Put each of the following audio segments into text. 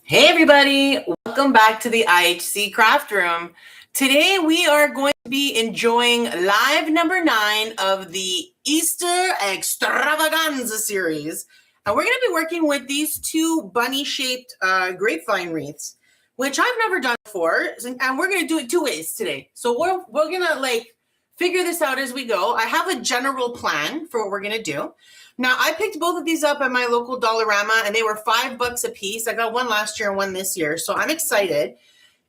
Hey everybody, welcome back to the IHC Craft Room. Today we are going to be enjoying live number 9 of the Easter Extravaganza series. And we're going to be working with these two bunny-shaped grapevine wreaths, which I've never done before. And we're going to do it two ways today. So we're going to figure this out as we go. I have a general plan for what we're going to do. Now, I picked both of these up at my local Dollarama, and they were $5 a piece. I got one last year and one this year, so I'm excited.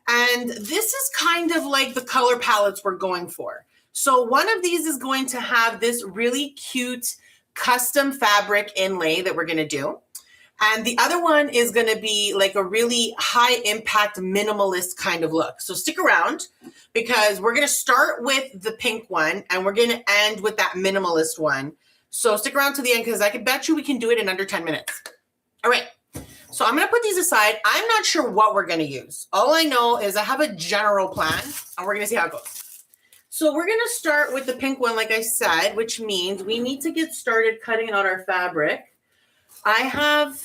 And this is kind of like the color palettes we're going for. So one of these is going to have this really cute custom fabric inlay that we're going to do. And the other one is going to be like a really high impact minimalist kind of look. So stick around because we're going to start with the pink one and we're going to end with that minimalist one. So stick around to the end because I can bet you we can do it in under 10 minutes. All right. So I'm going to put these aside. I'm not sure what we're going to use. All I know is I have a general plan and we're going to see how it goes. So we're going to start with the pink one, like I said, which means we need to get started cutting out our fabric. I have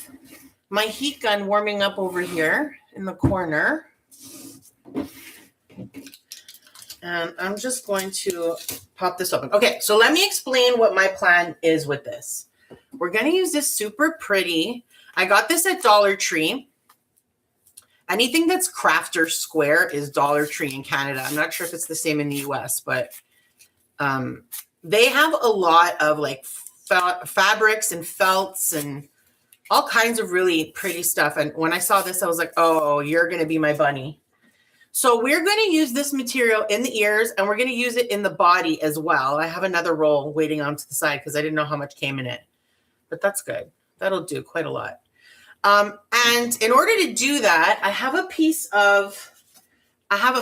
my heat gun warming up over here in the corner. And I'm just going to pop this open. Okay, so let me explain what my plan is with this. We're going to use this super pretty. I got this at Dollar Tree. Anything that's crafter square is Dollar Tree in Canada. I'm not sure if it's the same in the US, but they have a lot of fabrics and felts and all kinds of really pretty stuff. And when I saw this, I was like, oh, you're going to be my bunny. So we're going to use this material in the ears and we're going to use it in the body as well. I have another roll waiting on to the side because I didn't know how much came in it, but that's good. That'll do quite a lot. And in order to do that, I have a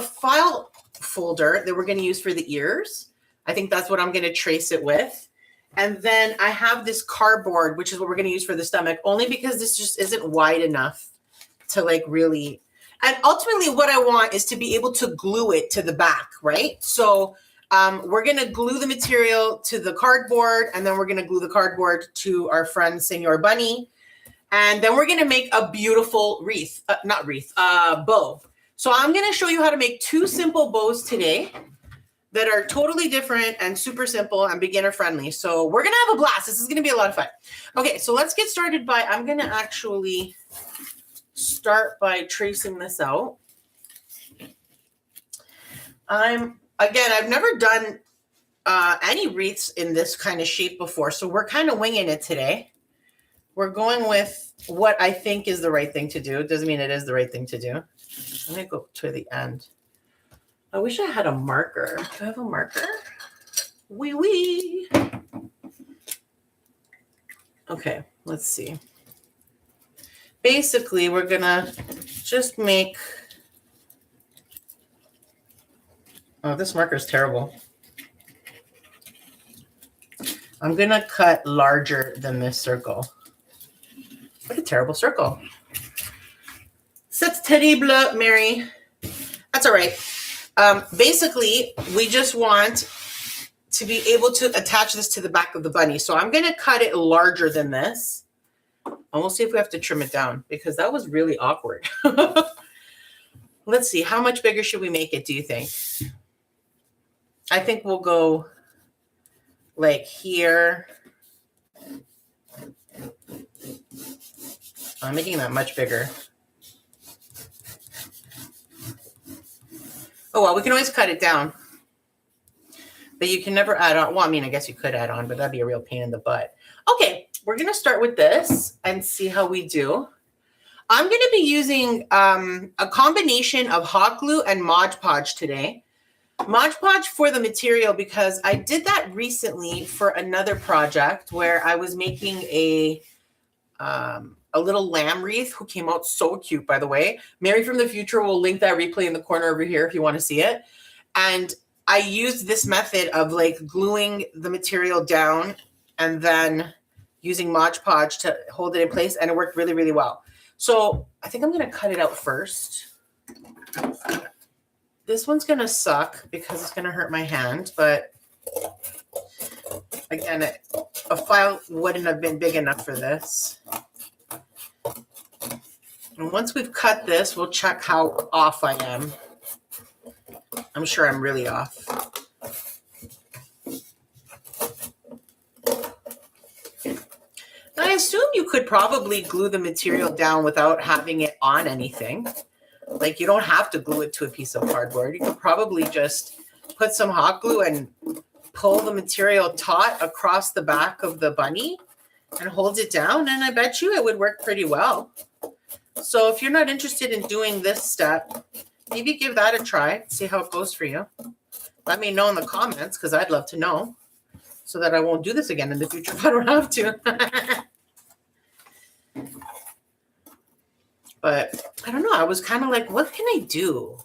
file folder that we're going to use for the ears. I think that's what I'm going to trace it with. And then I have this cardboard, which is what we're going to use for the stomach, only because this just isn't wide enough to really. And ultimately what I want is to be able to glue it to the back, right? So we're going to glue the material to the cardboard, and then we're going to glue the cardboard to our friend Senor Bunny. And then we're going to make a beautiful bow. So I'm going to show you how to make two simple bows today that are totally different and super simple and beginner friendly. So we're going to have a blast. This is going to be a lot of fun. Okay, so let's get started I'm going to actually start by tracing this out. I've never done any wreaths in this kind of shape before, so we're kind of winging it today. We're going with what I think is the right thing to do. It doesn't mean it is the right thing to do. I'm going to go to the end. I wish I had a marker. Do I have a marker? Wee. Okay, let's see. Basically, we're going to just make... Oh, this marker is terrible. I'm going to cut larger than this circle. What a terrible circle. C'est terrible, Mary. That's all right. Basically, we just want to be able to attach this to the back of the bunny. So I'm going to cut it larger than this. And we'll see if we have to trim it down because that was really awkward. Let's see. How much bigger should we make it, do you think? I think we'll go like here. I'm making that much bigger. Oh, well, we can always cut it down. But you can never add on. Well, I mean, I guess you could add on, but that'd be a real pain in the butt. Okay, we're going to start with this and see how we do. I'm going to be using a combination of hot glue and Mod Podge today. Mod Podge for the material because I did that recently for another project where I was making a little lamb wreath who came out so cute, by the way. Mary from the future will link that replay in the corner over here if you want to see it. And I used this method of gluing the material down and then using Mod Podge to hold it in place, and it worked really, really well. So I think I'm going to cut it out first. This one's going to suck because it's going to hurt my hand, but again, a file wouldn't have been big enough for this. And once we've cut this, we'll check how off I am. I'm sure I'm really off. I assume you could probably glue the material down without having it on anything. Like, you don't have to glue it to a piece of cardboard. You could probably just put some hot glue and pull the material taut across the back of the bunny and hold it down, and I bet you it would work pretty well. So if you're not interested in doing this step, maybe give that a try, see how it goes for you. Let me know in the comments, because I'd love to know, so that I won't do this again in the future if I don't have to. But I don't know. I was kind of like, what can I do?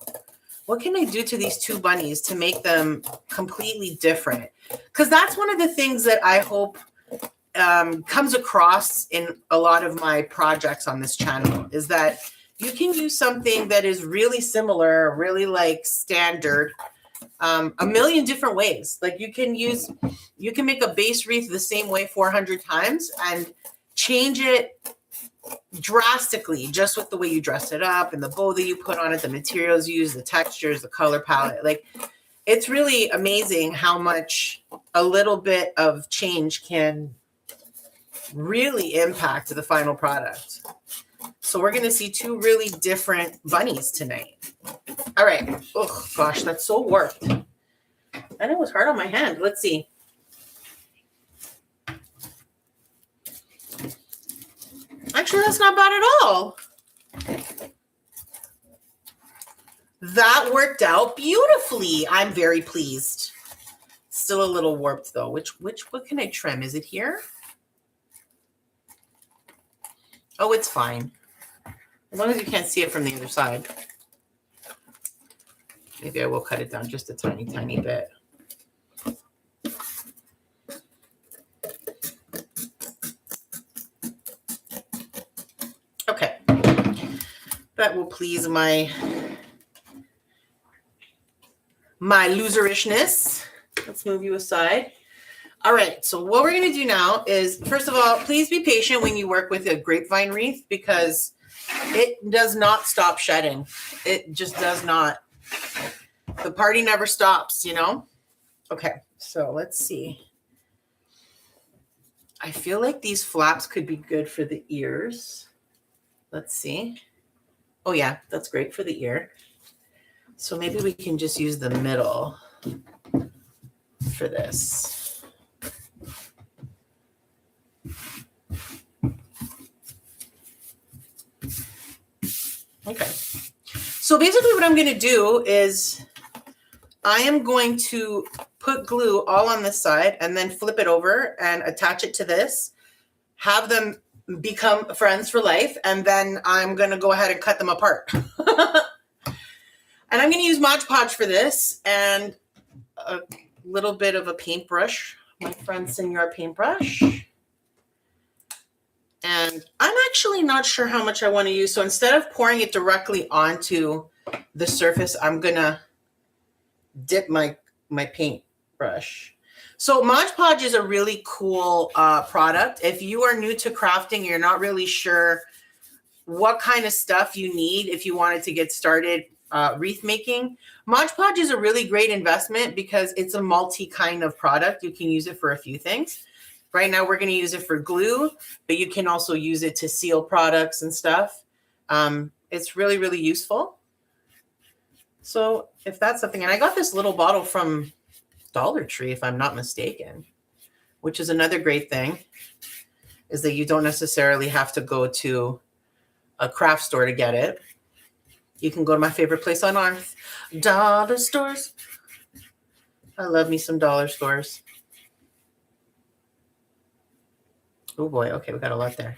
What can I do to these two bunnies to make them completely different? Because that's one of the things that I hope comes across in a lot of my projects on this channel, is that you can use something that is really similar, really like standard, a million different ways. Like you can make a base wreath the same way 400 times and change it drastically just with the way you dress it up and the bow that you put on it, the materials you use, the textures, the color palette. Like, it's really amazing how much a little bit of change can really impact the final product. So we're going to see two really different bunnies tonight. All right. Oh gosh, that's so warped. And it was hard on my hand. Let's see. Actually, that's not bad at all. That worked out beautifully. I'm very pleased. Still a little warped though. What can I trim? Is it here? Oh, it's fine. As long as you can't see it from the other side. Maybe I will cut it down just a tiny, tiny bit. Okay. That will please my loserishness. Let's move you aside. All right, so what we're going to do now is, first of all, please be patient when you work with a grapevine wreath, because it does not stop shedding. It just does not. The party never stops, you know? Okay, so let's see. I feel like these flaps could be good for the ears. Let's see. Oh yeah, that's great for the ear. So maybe we can just use the middle for this. Okay. So basically what I'm going to do is I am going to put glue all on this side and then flip it over and attach it to this, have them become friends for life, and then I'm going to go ahead and cut them apart. And I'm going to use Mod Podge for this and a little bit of a paintbrush, my friend Senor paintbrush. And I'm actually not sure how much I want to use. So instead of pouring it directly onto the surface, I'm going to dip my paintbrush. So Mod Podge is a really cool product. If you are new to crafting, you're not really sure what kind of stuff you need if you wanted to get started wreath making. Mod Podge is a really great investment because it's a multi kind of product. You can use it for a few things. Right now we're going to use it for glue, but you can also use it to seal products and stuff. It's really, really useful. So if that's something, and I got this little bottle from Dollar Tree, if I'm not mistaken, which is another great thing, is that you don't necessarily have to go to a craft store to get it. You can go to my favorite place on earth, dollar stores. I love me some dollar stores. Oh boy, okay, we got a lot there.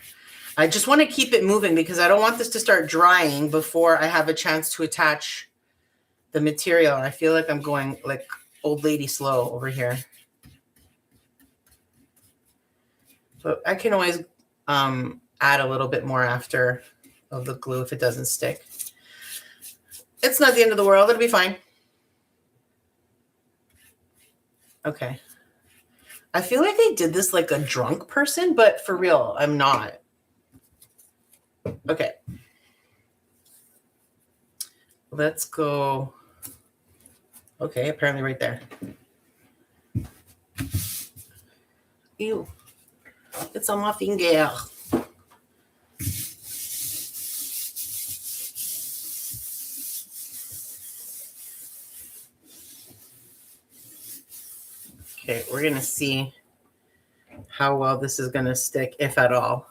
I just want to keep it moving because I don't want this to start drying before I have a chance to attach the material. And I feel like I'm going like old lady slow over here. But I can always add a little bit more after of the glue if it doesn't stick. It's not the end of the world. It'll be fine. Okay. I feel like I did this like a drunk person, but for real, I'm not. Okay. let's go. Okay, apparently right there. Ew. It's on my finger. Okay, we're going to see how well this is going to stick, if at all.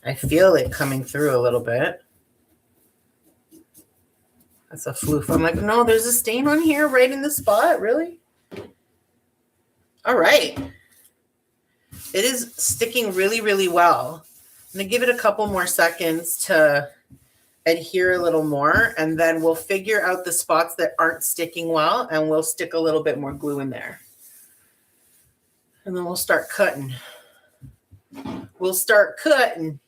I feel it coming through a little bit. That's a floof. I'm like, no, there's a stain on here right in the spot. Really? All right. It is sticking really, really well. I'm going to give it a couple more seconds to adhere a little more, and then we'll figure out the spots that aren't sticking well, and we'll stick a little bit more glue in there. And then we'll start cutting. We'll start cutting.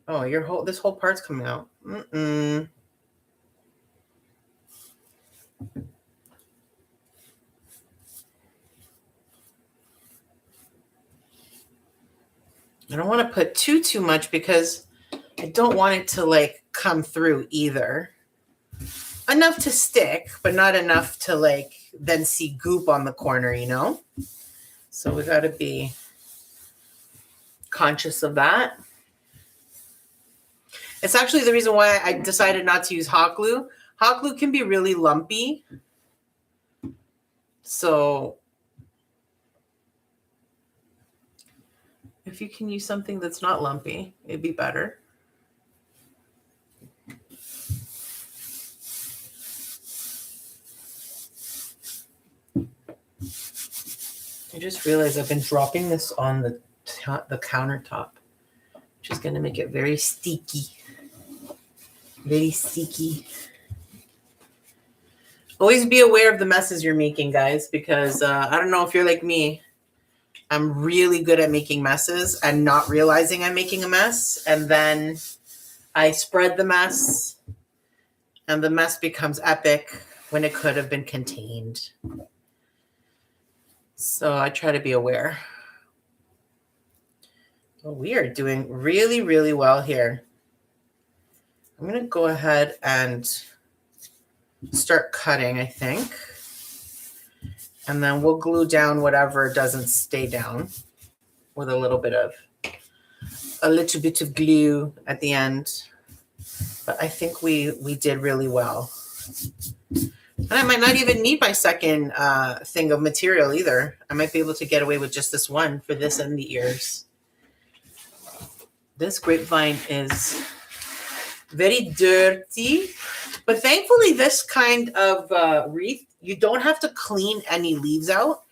Oh, this whole part's coming out. I don't want to put too much because I don't want it to like come through either. Enough to stick, but not enough to like then see goop on the corner, you know? So we got to be conscious of that. It's actually the reason why I decided not to use hot glue. Hot glue can be really lumpy. So if you can use something that's not lumpy, it'd be better. I just realized I've been dropping this on the countertop, which is going to make it very sticky. Very sticky. Always be aware of the messes you're making, guys, because I don't know if you're like me. I'm really good at making messes and not realizing I'm making a mess. And then I spread the mess, and the mess becomes epic when it could have been contained. So I try to be aware. Well, we are doing really, really well here. I'm going to go ahead and start cutting, I think. And then we'll glue down whatever doesn't stay down with a little bit of glue at the end. But I think we did really well. And I might not even need my second thing of material either. I might be able to get away with just this one for this and the ears. This grapevine is very dirty. But thankfully, this kind of wreath, you don't have to clean any leaves out.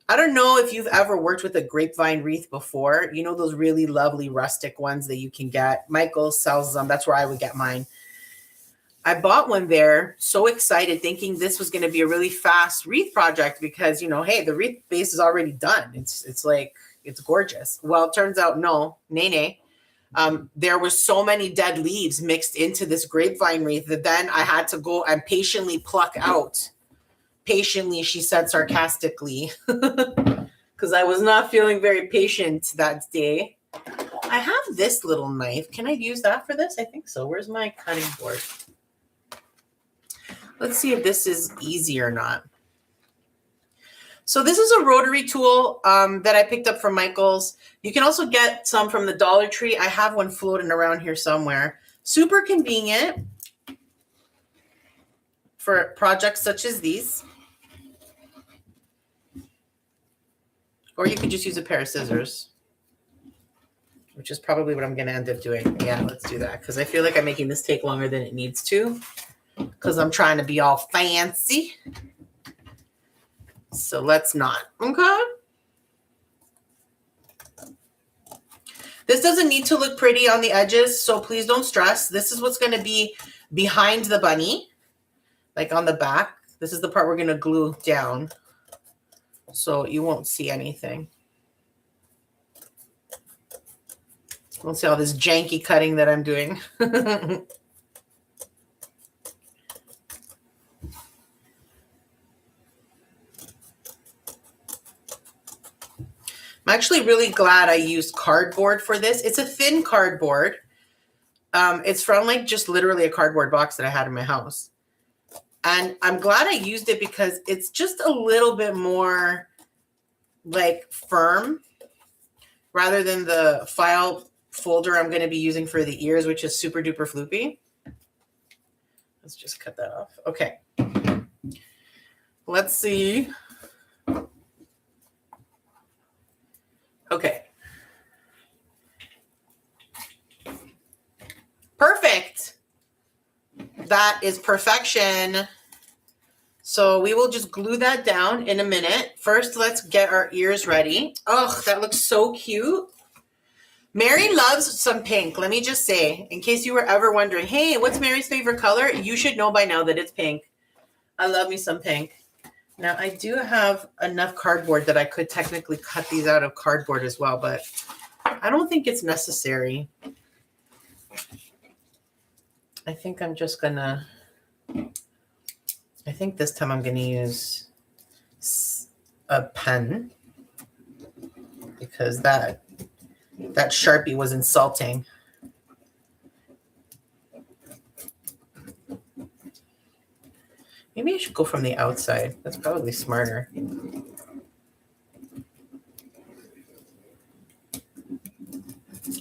I don't know if you've ever worked with a grapevine wreath before. You know those really lovely rustic ones that you can get. Michaels sells them. That's where I would get mine. I bought one there, so excited, thinking this was going to be a really fast wreath project because, you know, hey, the wreath base is already done. It's like, it's gorgeous. Well, it turns out, no, nay. There were so many dead leaves mixed into this grapevine wreath that then I had to go and patiently pluck out. Patiently, she said sarcastically, because I was not feeling very patient that day. I have this little knife. Can I use that for this? I think so. Where's my cutting board? Let's see if this is easy or not. So this is a rotary tool that I picked up from Michaels. You can also get some from the Dollar Tree. I have one floating around here somewhere. Super convenient for projects such as these. Or you could just use a pair of scissors, which is probably what I'm going to end up doing. Yeah, let's do that because I feel like I'm making this take longer than it needs to because I'm trying to be all fancy. So let's not. Okay. This doesn't need to look pretty on the edges, so please don't stress. This is what's going to be behind the bunny, like on the back. This is the part we're going to glue down, so you won't see anything. You won't see all this janky cutting that I'm doing. I'm actually really glad I used cardboard for this. It's a thin cardboard. It's from like just literally a cardboard box that I had in my house. And I'm glad I used it because it's just a little bit more like firm rather than the file folder I'm going to be using for the ears, which is super duper floopy. Let's just cut that off. Okay. Let's see. Okay. Perfect. That is perfection. So we will just glue that down in a minute. First, let's get our ears ready. Oh, that looks so cute. Mary loves some pink. Let me just say, in case you were ever wondering, hey, what's Mary's favorite color? You should know by now that it's pink. I love me some pink. Now, I do have enough cardboard that I could technically cut these out of cardboard as well, but I don't think it's necessary. I think I'm just gonna, I think this time I'm gonna use a pen because that Sharpie was insulting. Maybe I should go from the outside. That's probably smarter. And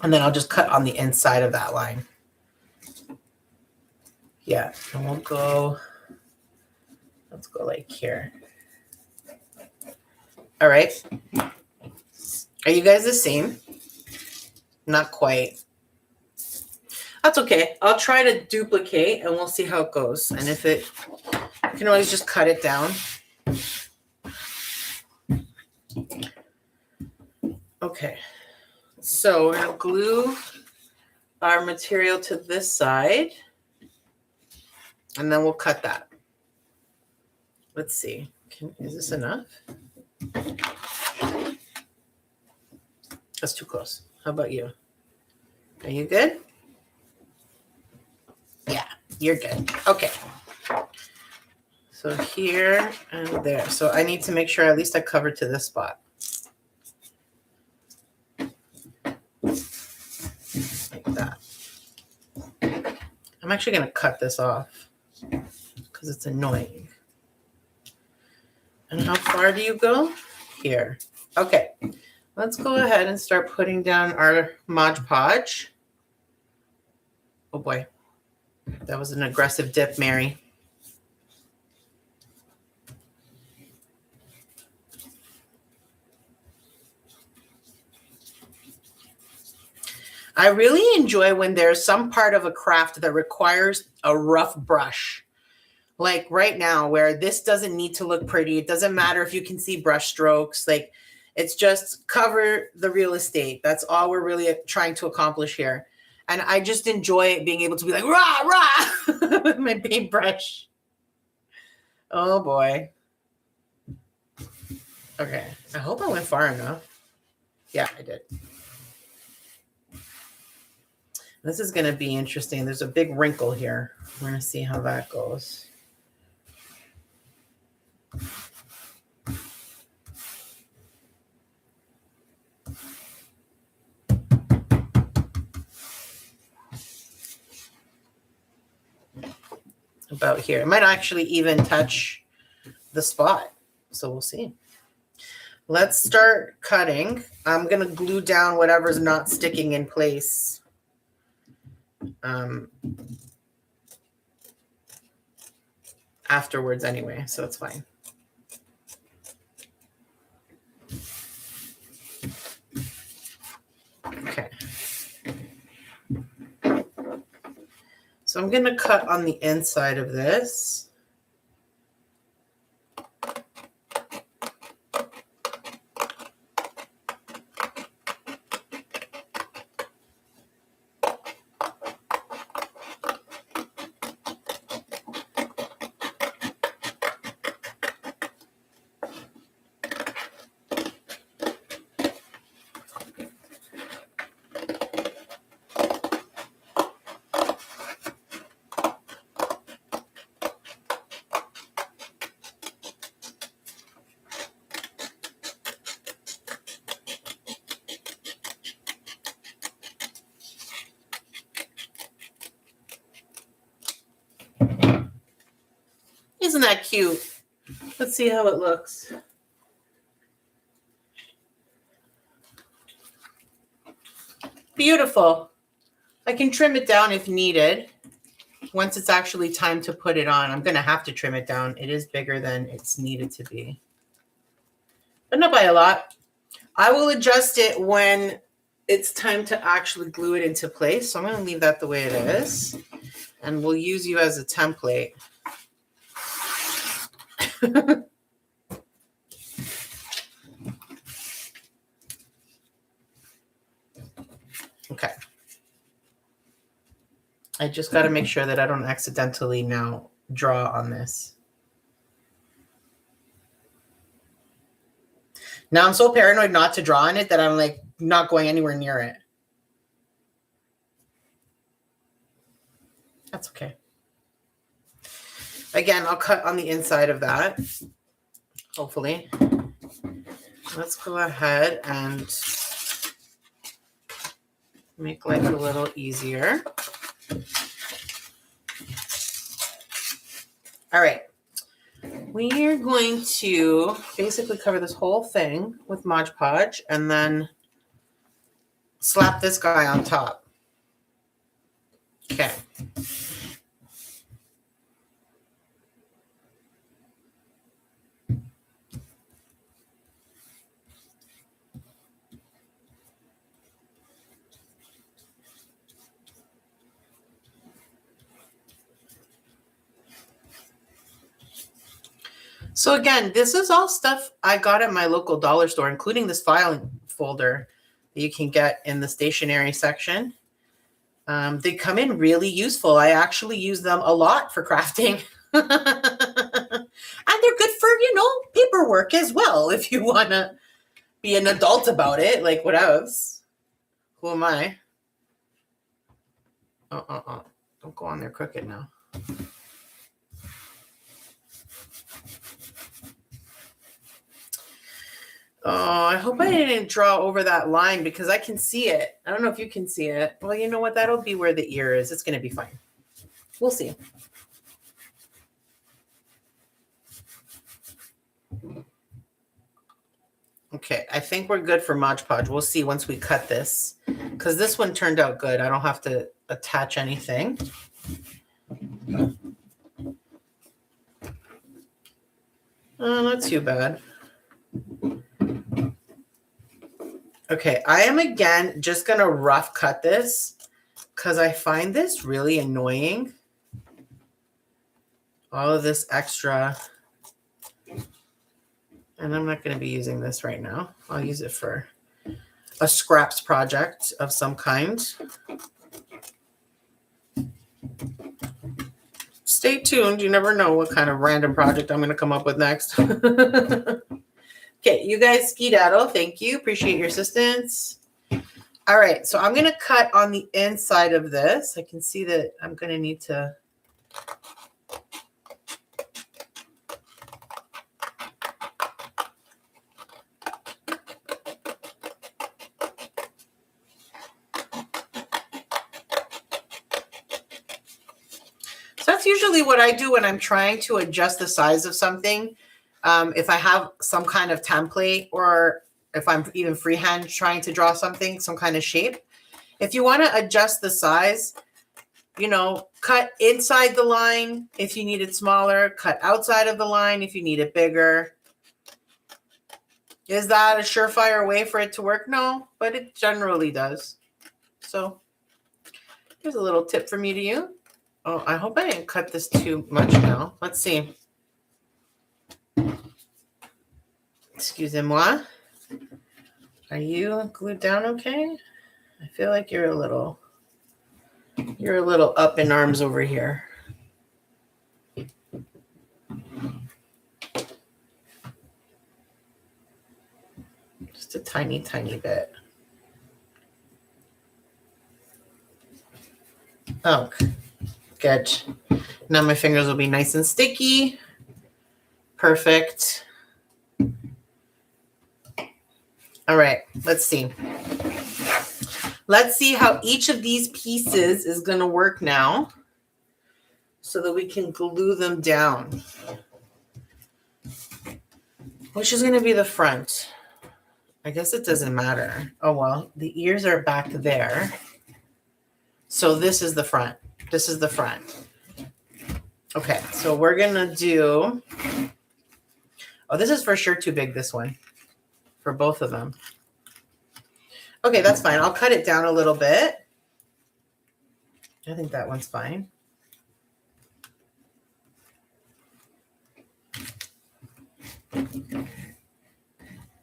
then I'll just cut on the inside of that line. Yeah, and we'll go, let's go like here. All right. Are you guys the same? Not quite. That's okay. I'll try to duplicate and we'll see how it goes. And if it, you can always just cut it down. Okay. So we're going to glue our material to this side. And then we'll cut that. Let's see. Is this enough? That's too close. How about you? Are you good? Yeah, you're good. Okay. So here and there. So I need to make sure at least I cover to this spot. Like that. I'm actually going to cut this off because it's annoying. And how far do you go? Here. Okay. Let's go ahead and start putting down our Mod Podge. Oh boy. That was an aggressive dip, Mary. I really enjoy when there's some part of a craft that requires a rough brush. Like right now, where this doesn't need to look pretty. It doesn't matter if you can see brush strokes. Like, it's just cover the real estate. That's all we're really trying to accomplish here. And I just enjoy being able to be like, rah, rah, with my paintbrush. Oh, boy. Okay. I hope I went far enough. Yeah, I did. This is going to be interesting. There's a big wrinkle here. We're going to see how that goes. About here. It might actually even touch the spot. So we'll see. Let's start cutting. I'm going to glue down whatever's not sticking in place. Afterwards anyway, so it's fine. Okay. So I'm going to cut on the inside of this. Isn't that cute? Let's see how it looks. Beautiful. I can trim it down if needed. Once it's actually time to put it on, I'm going to have to trim it down. It is bigger than it's needed to be. But not by a lot. I will adjust it when it's time to actually glue it into place. So I'm going to leave that the way it is. And we'll use you as a template. Okay. I just got to make sure that I don't accidentally now draw on this. Now I'm so paranoid not to draw on it that I'm like not going anywhere near it. That's okay. Again, I'll cut on the inside of that, hopefully. Let's go ahead and make life a little easier. All right. We are going to basically cover this whole thing with Mod Podge and then slap this guy on top. Okay. So again, this is all stuff I got at my local dollar store, including this filing folder that you can get in the stationery section. They come in really useful. I actually use them a lot for crafting. And they're good for, paperwork as well, if you want to be an adult about it. Like, what else? Who am I? Don't go on there crooked now. Oh, I hope I didn't draw over that line because I can see it. I don't know if you can see it. Well, you know what? That'll be where the ear is. It's going to be fine. We'll see. Okay, I think we're good for Mod Podge. We'll see once we cut this because this one turned out good. I don't have to attach anything. Oh, not too bad. Okay, I am again just going to rough cut this because I find this really annoying. All of this extra. And I'm not going to be using this right now. I'll use it for a scraps project of some kind. Stay tuned. You never know what kind of random project I'm going to come up with next. Okay, you guys skedaddle. Thank you. Appreciate your assistance. All right, so I'm going to cut on the inside of this. I can see that I'm going to need to... So that's usually what I do when I'm trying to adjust the size of something. If I have some kind of template or if I'm even freehand trying to draw something, some kind of shape, if you want to adjust the size, cut inside the line if you need it smaller, cut outside of the line if you need it bigger. Is that a surefire way for it to work? No, but it generally does. So here's a little tip from me to you. Oh, I hope I didn't cut this too much now. Let's see. Excusez-moi. Are you glued down okay? I feel like you're a little up in arms over here. Just a tiny, tiny bit. Oh, good. Now my fingers will be nice and sticky. Perfect. All right, let's see. Let's see how each of these pieces is going to work now so that we can glue them down. Which is going to be the front? I guess it doesn't matter. Oh, well, the ears are back there. So this is the front. This is the front. Okay, so we're going to do... Oh, this is for sure too big, this one. For both of them. Okay, that's fine. I'll cut it down a little bit. I think that one's fine.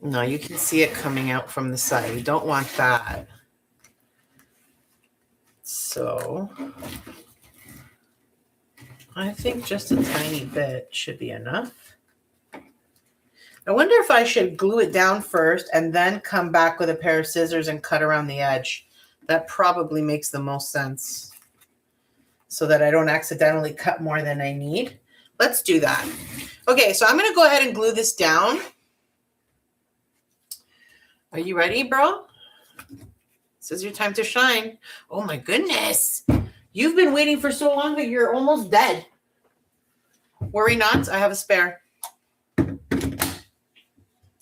No, you can see it coming out from the side. You don't want that. So I think just a tiny bit should be enough. I wonder if I should glue it down first and then come back with a pair of scissors and cut around the edge. That probably makes the most sense so that I don't accidentally cut more than I need. Let's do that. Okay, so I'm going to go ahead and glue this down. Are you ready, bro? This is your time to shine. Oh my goodness. You've been waiting for so long that you're almost dead. Worry not, I have a spare. And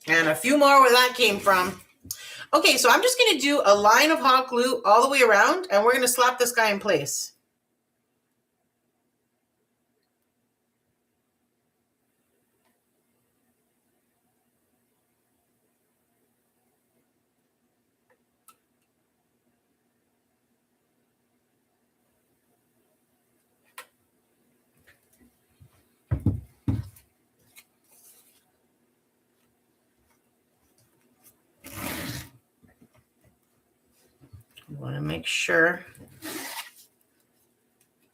a few more where that came from. Okay, so I'm just going to do a line of hot glue all the way around, and we're going to slap this guy in place. We want to make sure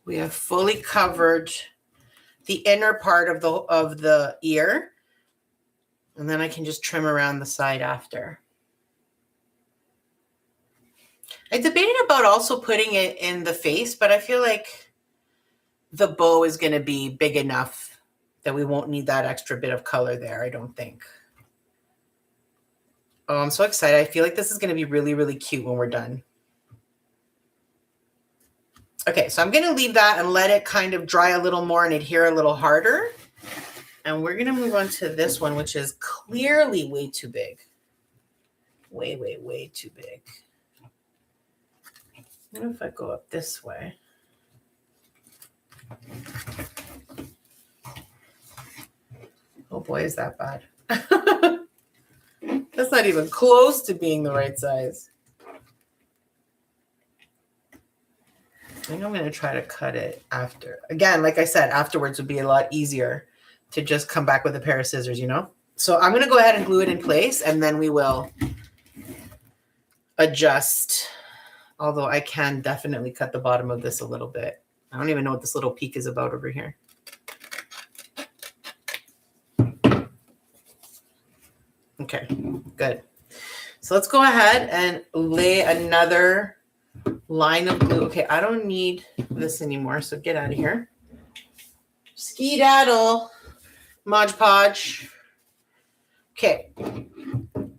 we have fully covered the inner part of the ear, and then I can just trim around the side after. I debated about also putting it in the face, but I feel like the bow is going to be big enough that we won't need that extra bit of color there, I don't think. Oh, I'm so excited. I feel like this is going to be really, really cute when we're done. Okay, so I'm going to leave that and let it kind of dry a little more and adhere a little harder. And we're going to move on to this one, which is clearly way too big. Way, way, way too big. What if I go up this way? Oh boy, is that bad. That's not even close to being the right size. I think I'm going to try to cut it after. Again, like I said, afterwards would be a lot easier to just come back with a pair of scissors, you know? So I'm going to go ahead and glue it in place, and then we will adjust. Although I can definitely cut the bottom of this a little bit. I don't even know what this little peak is about over here. Okay, good. So let's go ahead and lay another line of glue. Okay, I don't need this anymore, so get out of here. Ski-daddle, Mod Podge. Okay. I'm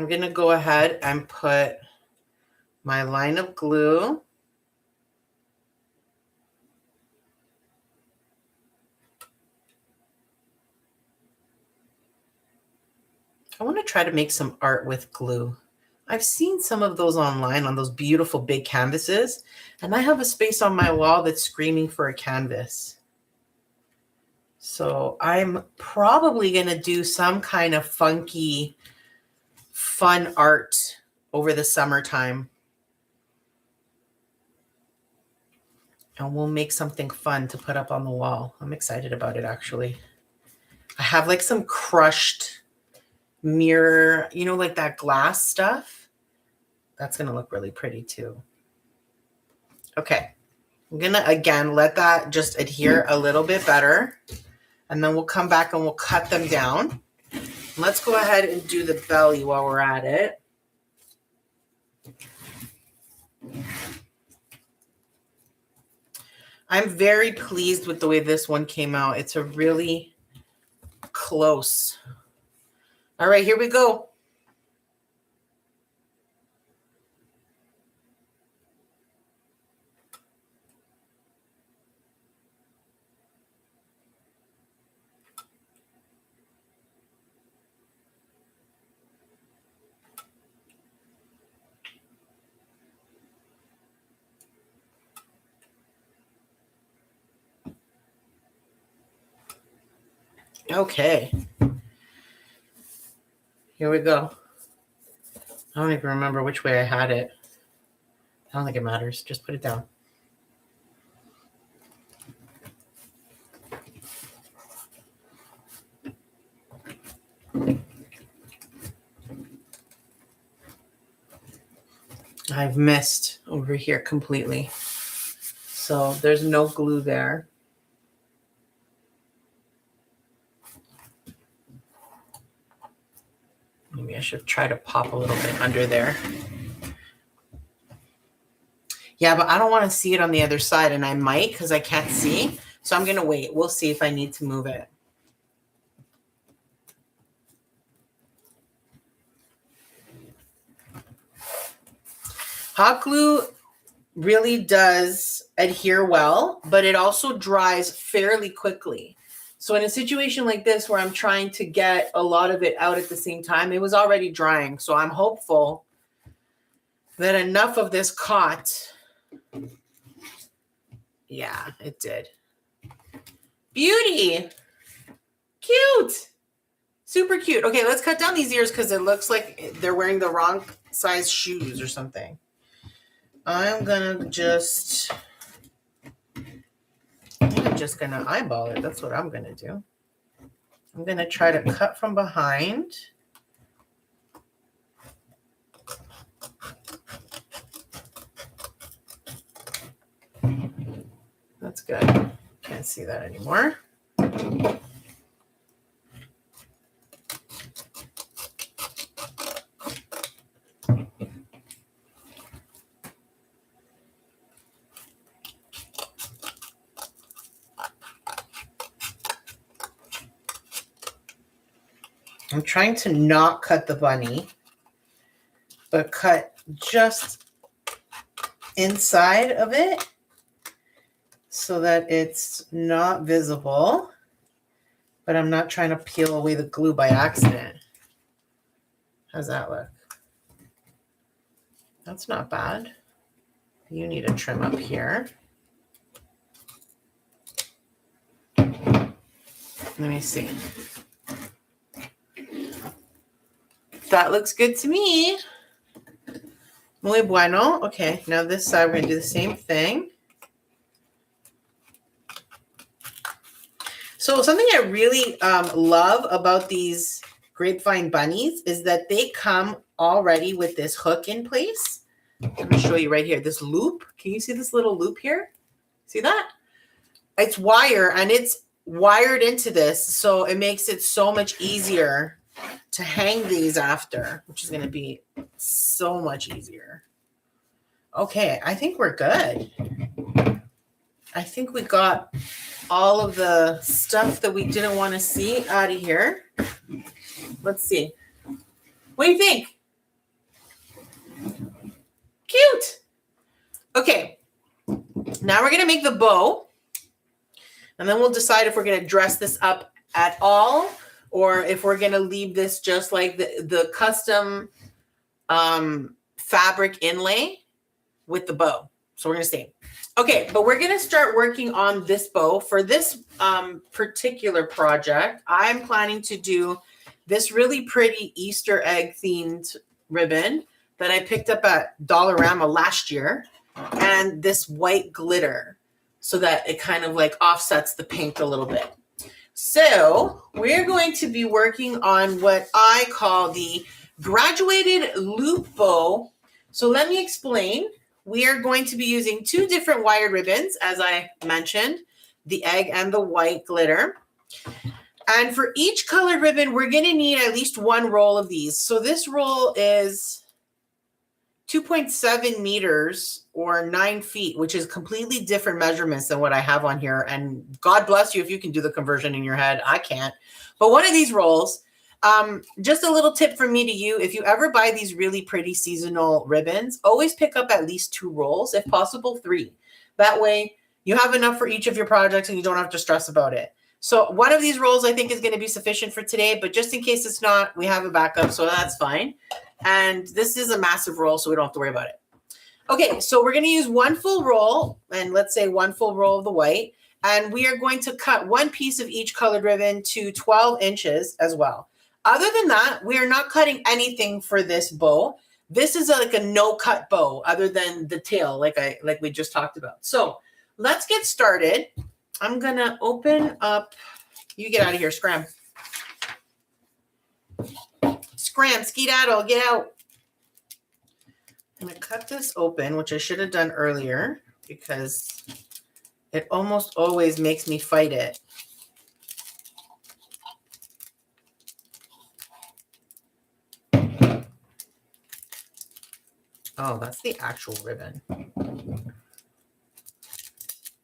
going to go ahead and put my line of glue. I want to try to make some art with glue. I've seen some of those online on those beautiful big canvases, and I have a space on my wall that's screaming for a canvas. So I'm probably going to do some kind of funky, fun art over the summertime. And we'll make something fun to put up on the wall. I'm excited about it, actually. I have like some crushed mirror, you know, like that glass stuff. That's going to look really pretty too. Okay. I'm going to, again, let that just adhere a little bit better. And then we'll come back and we'll cut them down. Let's go ahead and do the belly while we're at it. I'm very pleased with the way this one came out. It's a really close. All right, here we go. Okay. Here we go. I don't even remember which way I had it. I don't think it matters. Just put it down. I've missed over here completely. So there's no glue there. Maybe I should try to pop a little bit under there. Yeah, but I don't want to see it on the other side, and I might because I can't see. So I'm going to wait. We'll see if I need to move it. Hot glue really does adhere well, but it also dries fairly quickly. So in a situation like this where I'm trying to get a lot of it out at the same time, it was already drying. So I'm hopeful that enough of this caught. Yeah, it did. Beauty. Cute. Super cute. Okay, let's cut down these ears because it looks like they're wearing the wrong size shoes or something. I'm gonna just eyeball it. That's what I'm gonna do. I'm gonna try to cut from behind. That's good. Can't see that anymore. I'm trying to not cut the bunny, but cut just inside of it so that it's not visible, but I'm not trying to peel away the glue by accident. How's that look? That's not bad. You need a trim up here. Let me see. That looks good to me. Muy bueno. Okay, now this side we're going to do the same thing. So something I really love about these Grapevine bunnies is that they come already with this hook in place. Let me show you right here. This loop. Can you see this little loop here? See that? It's wire and it's wired into this. So it makes it so much easier to hang these after, which is going to be so much easier. Okay, I think we're good. I think we got all of the stuff that we didn't want to see out of here. Let's see. What do you think? Cute. Okay, now we're going to make the bow, and then we'll decide if we're going to dress this up at all, or if we're going to leave this just like the custom fabric inlay with the bow. So we're going to see. Okay, but we're going to start working on this bow. For this particular project, I'm planning to do this really pretty Easter egg themed ribbon that I picked up at Dollarama last year, and this white glitter so that it kind of like offsets the pink a little bit. So we're going to be working on what I call the graduated loop bow. So let me explain. We are going to be using two different wired ribbons, as I mentioned, the egg and the white glitter. And for each colored ribbon, we're going to need at least one roll of these. So this roll is 2.7 meters or 9 feet, which is completely different measurements than what I have on here. And God bless you if you can do the conversion in your head. I can't. But one of these rolls, just a little tip from me to you, if you ever buy these really pretty seasonal ribbons, always pick up at least 2 rolls, if possible 3. That way you have enough for each of your projects and you don't have to stress about it. So one of these rolls I think is going to be sufficient for today, but just in case it's not, we have a backup, so that's fine. And this is a massive roll, so we don't have to worry about it. Okay, so we're going to use 1 full roll, and let's say 1 full roll of the white. And we are going to cut one piece of each colored ribbon to 12 inches as well. Other than that, we are not cutting anything for this bow. This is like a no-cut bow other than the tail like we just talked about. So let's get started. I'm going to open up. You get out of here, Scram. Scram, skedaddle, get out. I'm going to cut this open, which I should have done earlier because it almost always makes me fight it. Oh, that's the actual ribbon.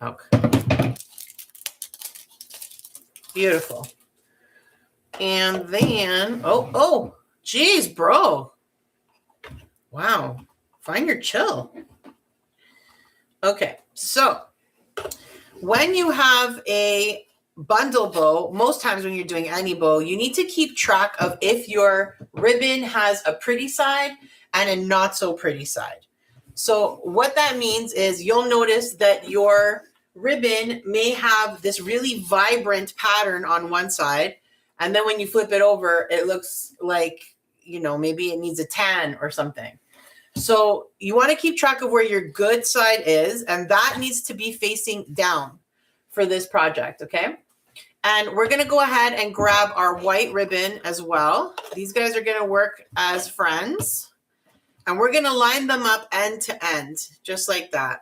Okay. Beautiful. And then, geez, bro. Wow. Find your chill. Okay, so when you have a bundle bow, most times when you're doing any bow, you need to keep track of if your ribbon has a pretty side and a not so pretty side. So what that means is you'll notice that your ribbon may have this really vibrant pattern on one side, and then when you flip it over, it looks like, you know, maybe it needs a tan or something. So you want to keep track of where your good side is, and that needs to be facing down for this project, okay? And we're going to go ahead and grab our white ribbon as well. These guys are going to work as friends, and we're going to line them up end to end, just like that.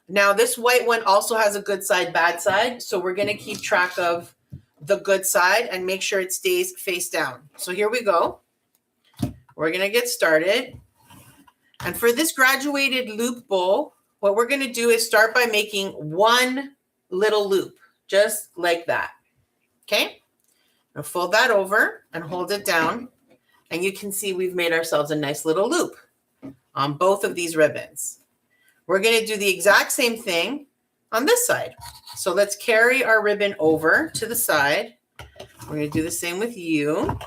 Now, this white one also has a good side, bad side, so we're going to keep track of the good side and make sure it stays face down. So here we go. We're going to get started. And for this graduated loop bow, what we're going to do is start by making one little loop, just like that. Okay? Now fold that over and hold it down. And you can see we've made ourselves a nice little loop on both of these ribbons. We're going to do the exact same thing on this side. So let's carry our ribbon over to the side. We're going to do the same with you.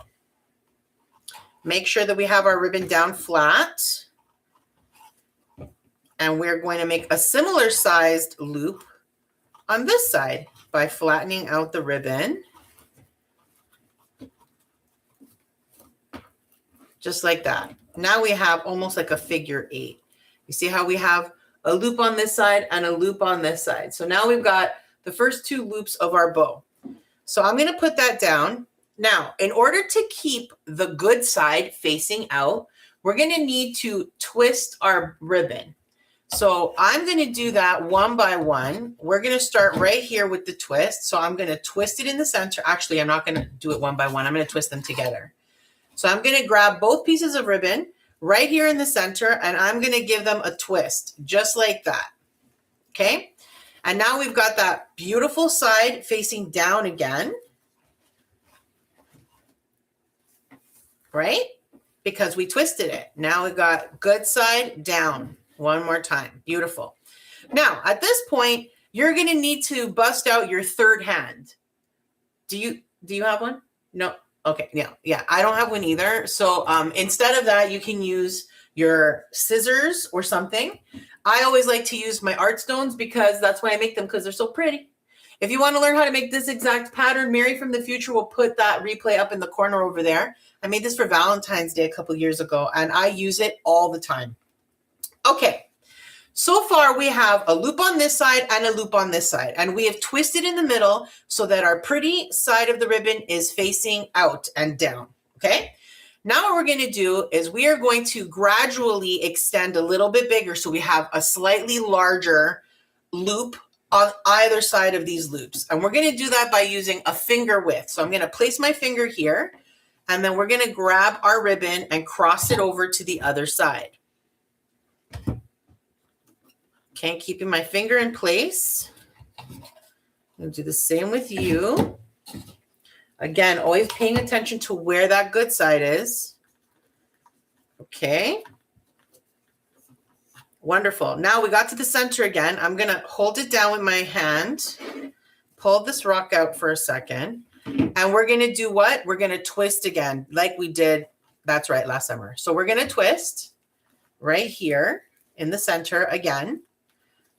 Make sure that we have our ribbon down flat. And we're going to make a similar sized loop on this side by flattening out the ribbon. Just like that. Now we have almost like a figure 8. You see how we have a loop on this side and a loop on this side. So now we've got the first 2 loops of our bow. So I'm going to put that down. Now, in order to keep the good side facing out, we're going to need to twist our ribbon. So I'm going to do that one by one. We're going to start right here with the twist. So I'm going to twist it in the center. Actually, I'm not going to do it one by one. I'm going to twist them together. So I'm going to grab both pieces of ribbon right here in the center, and I'm going to give them a twist, just like that. Okay? And now we've got that beautiful side facing down again. Right? Because we twisted it. Now we've got good side down. One more time. Beautiful. Now, at this point, you're going to need to bust out your third hand. Do you have one? No. Okay. Yeah. I don't have one either. So instead of that, you can use your scissors or something. I always like to use my art stones because that's why I make them, because they're so pretty. If you want to learn how to make this exact pattern, Mary from the future will put that replay up in the corner over there. I made this for Valentine's Day a couple years ago, and I use it all the time. Okay, so far we have a loop on this side and a loop on this side, and we have twisted in the middle so that our pretty side of the ribbon is facing out and down, okay? Now what we're going to do is we are going to gradually extend a little bit bigger so we have a slightly larger loop on either side of these loops. And we're going to do that by using a finger width. So I'm going to place my finger here, and then we're going to grab our ribbon and cross it over to the other side. Okay, keeping my finger in place. I'll do the same with you. Again, always paying attention to where that good side is. Okay. Wonderful. Now we got to the center again. I'm going to hold it down with my hand, pull this rock out for a second, and we're going to do what? We're going to twist again like we did, that's right, last summer. So we're going to twist right here in the center again.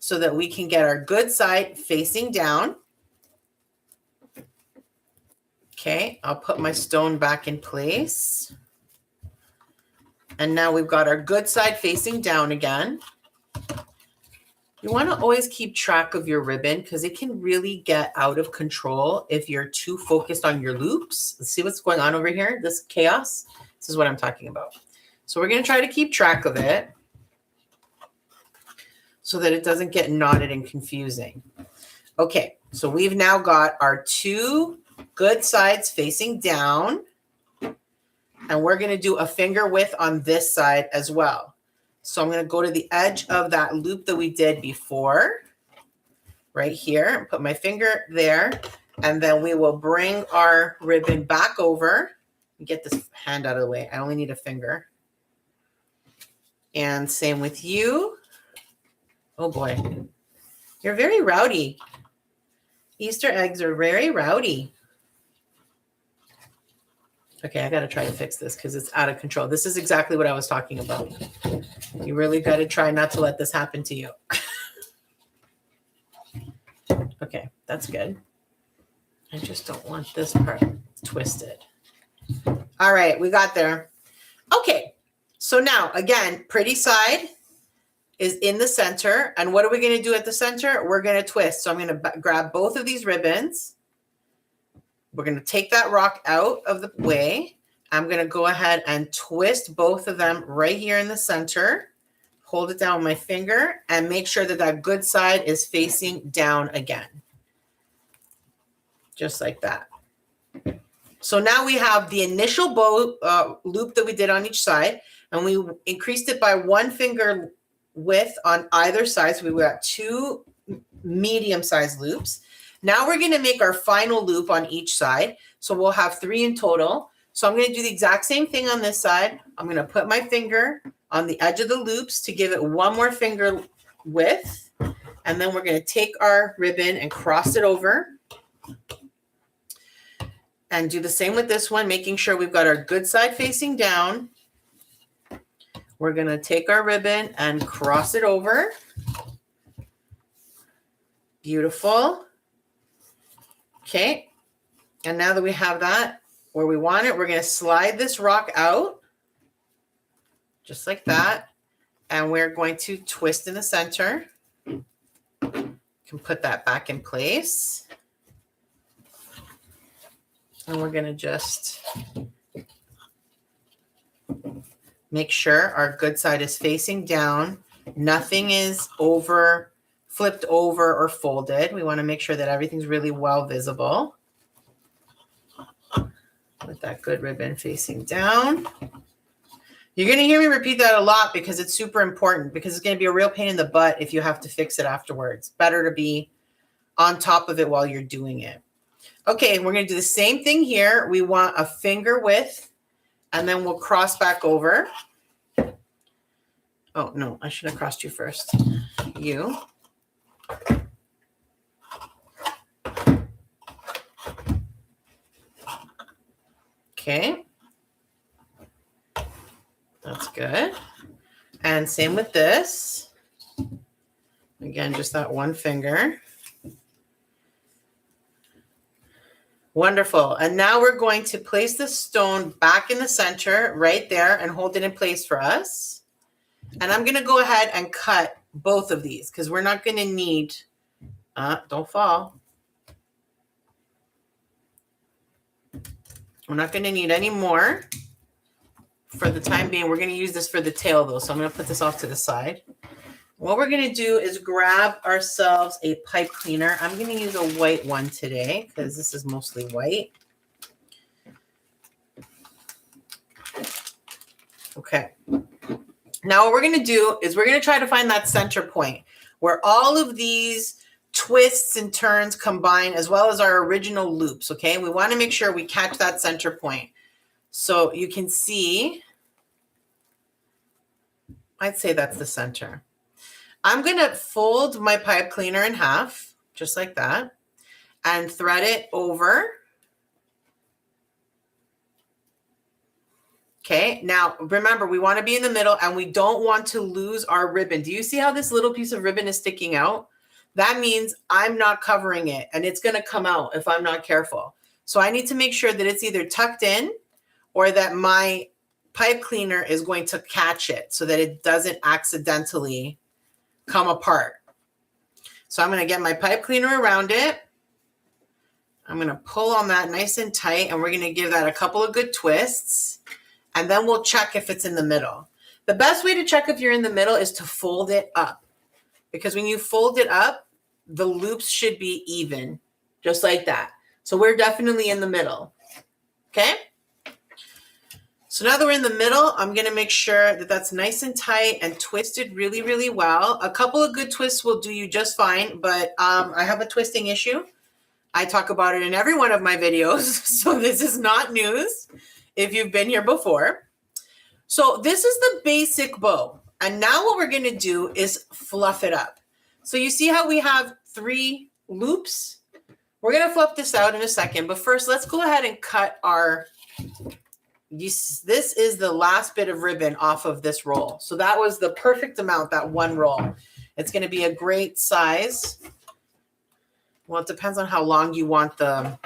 so that we can get our good side facing down. Okay, I'll put my stone back in place. And now we've got our good side facing down again. You want to always keep track of your ribbon because it can really get out of control if you're too focused on your loops. Let's see what's going on over here, this chaos. This is what I'm talking about. So we're going to try to keep track of it so that it doesn't get knotted and confusing. Okay, so we've now got our two good sides facing down. And we're going to do a finger width on this side as well. So I'm going to go to the edge of that loop that we did before, right here, and put my finger there. And then we will bring our ribbon back over. Get this hand out of the way. I only need a finger. And same with you. Oh boy, you're very rowdy. Easter eggs are very rowdy. Okay, I got to try to fix this because it's out of control. This is exactly what I was talking about. You really got to try not to let this happen to you. Okay, that's good. I just don't want this part twisted. All right, we got there. Okay, so now, again, pretty side is in the center. And what are we going to do at the center? We're going to twist. So I'm going to grab both of these ribbons. We're going to take that rock out of the way. I'm going to go ahead and twist both of them right here in the center. Hold it down with my finger and make sure that that good side is facing down again. Just like that. So now we have the initial bow loop that we did on each side, and we increased it by 1 finger width on either side. So we got 2 medium-sized loops. Now we're going to make our final loop on each side. So we'll have 3 in total. So I'm going to do the exact same thing on this side. I'm going to put my finger on the edge of the loops to give it 1 more finger width. And then we're going to take our ribbon and cross it over. And do the same with this one, making sure we've got our good side facing down. We're going to take our ribbon and cross it over. Beautiful. Okay, and now that we have that where we want it, we're going to slide this rock out, just like that, and we're going to twist in the center. You can put that back in place. And we're going to just make sure our good side is facing down. Nothing is flipped over or folded. We want to make sure that everything's really well visible. With that good ribbon facing down. You're going to hear me repeat that a lot because it's super important, because it's going to be a real pain in the butt if you have to fix it afterwards. Better to be on top of it while you're doing it. Okay, we're going to do the same thing here. We want a finger width, and then we'll cross back over. Oh, no, I should have crossed you first. You. Okay. That's good. And same with this. Again, just that 1 finger. Wonderful. And now we're going to place the stone back in the center right there and hold it in place for us. And I'm going to go ahead and cut both of these because we're not going to need, don't fall. We're not going to need any more for the time being. We're going to use this for the tail though. So I'm going to put this off to the side. What we're going to do is grab ourselves a pipe cleaner. I'm going to use a white one today because this is mostly white. Okay. Now what we're going to do is we're going to try to find that center point where all of these twists and turns combine, as well as our original loops. Okay. We want to make sure we catch that center point. So you can see, I'd say that's the center. I'm going to fold my pipe cleaner in half, just like that, and thread it over. Okay, now remember, we want to be in the middle and we don't want to lose our ribbon. Do you see how this little piece of ribbon is sticking out? That means I'm not covering it and it's going to come out if I'm not careful. So I need to make sure that it's either tucked in or that my pipe cleaner is going to catch it so that it doesn't accidentally come apart. So I'm going to get my pipe cleaner around it. I'm going to pull on that nice and tight, and we're going to give that a couple of good twists. And then we'll check if it's in the middle. The best way to check if you're in the middle is to fold it up. Because when you fold it up, the loops should be even, just like that. So we're definitely in the middle. Okay? So now that we're in the middle, I'm going to make sure that that's nice and tight and twisted really, really well. A couple of good twists will do you just fine, but I have a twisting issue. I talk about it in every one of my videos, so this is not news if you've been here before. So this is the basic bow. And now what we're going to do is fluff it up. So you see how we have 3 loops? We're going to fluff this out in a second, but first let's go ahead and cut our, this is the last bit of ribbon off of this roll. So that was the perfect amount, that one roll. It's going to be a great size. Well, it depends on how long you want the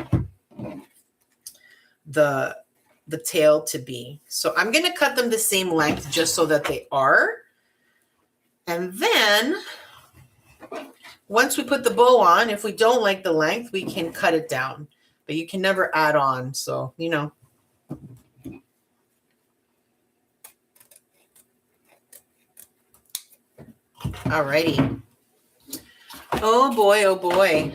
tail to be. So I'm going to cut them the same length just so that they are. And then once we put the bow on, if we don't like the length, we can cut it down. But you can never add on. So, you know. Alrighty. Oh boy, oh boy.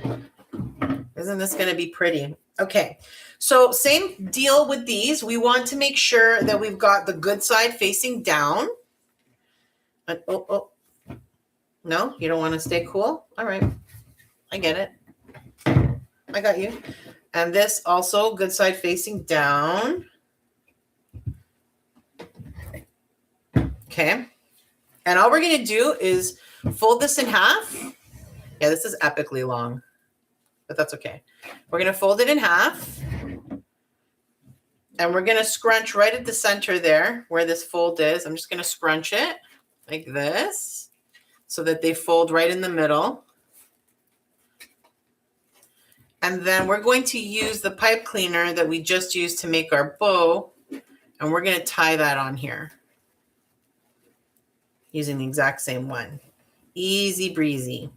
Isn't this going to be pretty? Okay. So same deal with these. We want to make sure that we've got the good side facing down. Oh. No, you don't want to stay cool? All right. I get it. I got you. And this also good side facing down. Okay. And all we're going to do is fold this in half. Yeah, this is epically long, but that's okay. We're going to fold it in half. And we're going to scrunch right at the center there where this fold is. I'm just going to scrunch it like this so that they fold right in the middle. And then we're going to use the pipe cleaner that we just used to make our bow. And we're going to tie that on here using the exact same one. Easy breezy.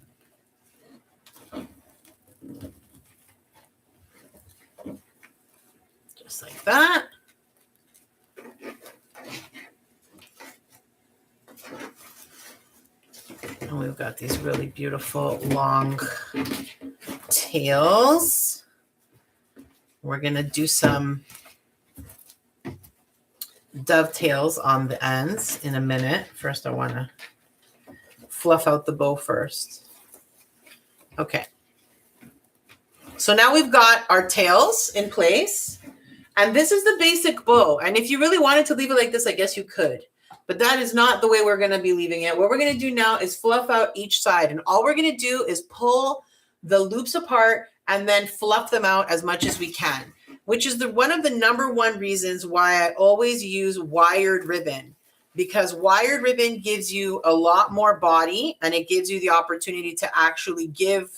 Just like that. And we've got these really beautiful long tails. We're going to do some dovetails on the ends in a minute. First, I want to fluff out the bow first. Okay. So now we've got our tails in place. And this is the basic bow. And if you really wanted to leave it like this, I guess you could. But that is not the way we're going to be leaving it. What we're going to do now is fluff out each side. And all we're going to do is pull the loops apart and then fluff them out as much as we can, which is one of the #1 reasons why I always use wired ribbon. Because wired ribbon gives you a lot more body and it gives you the opportunity to actually give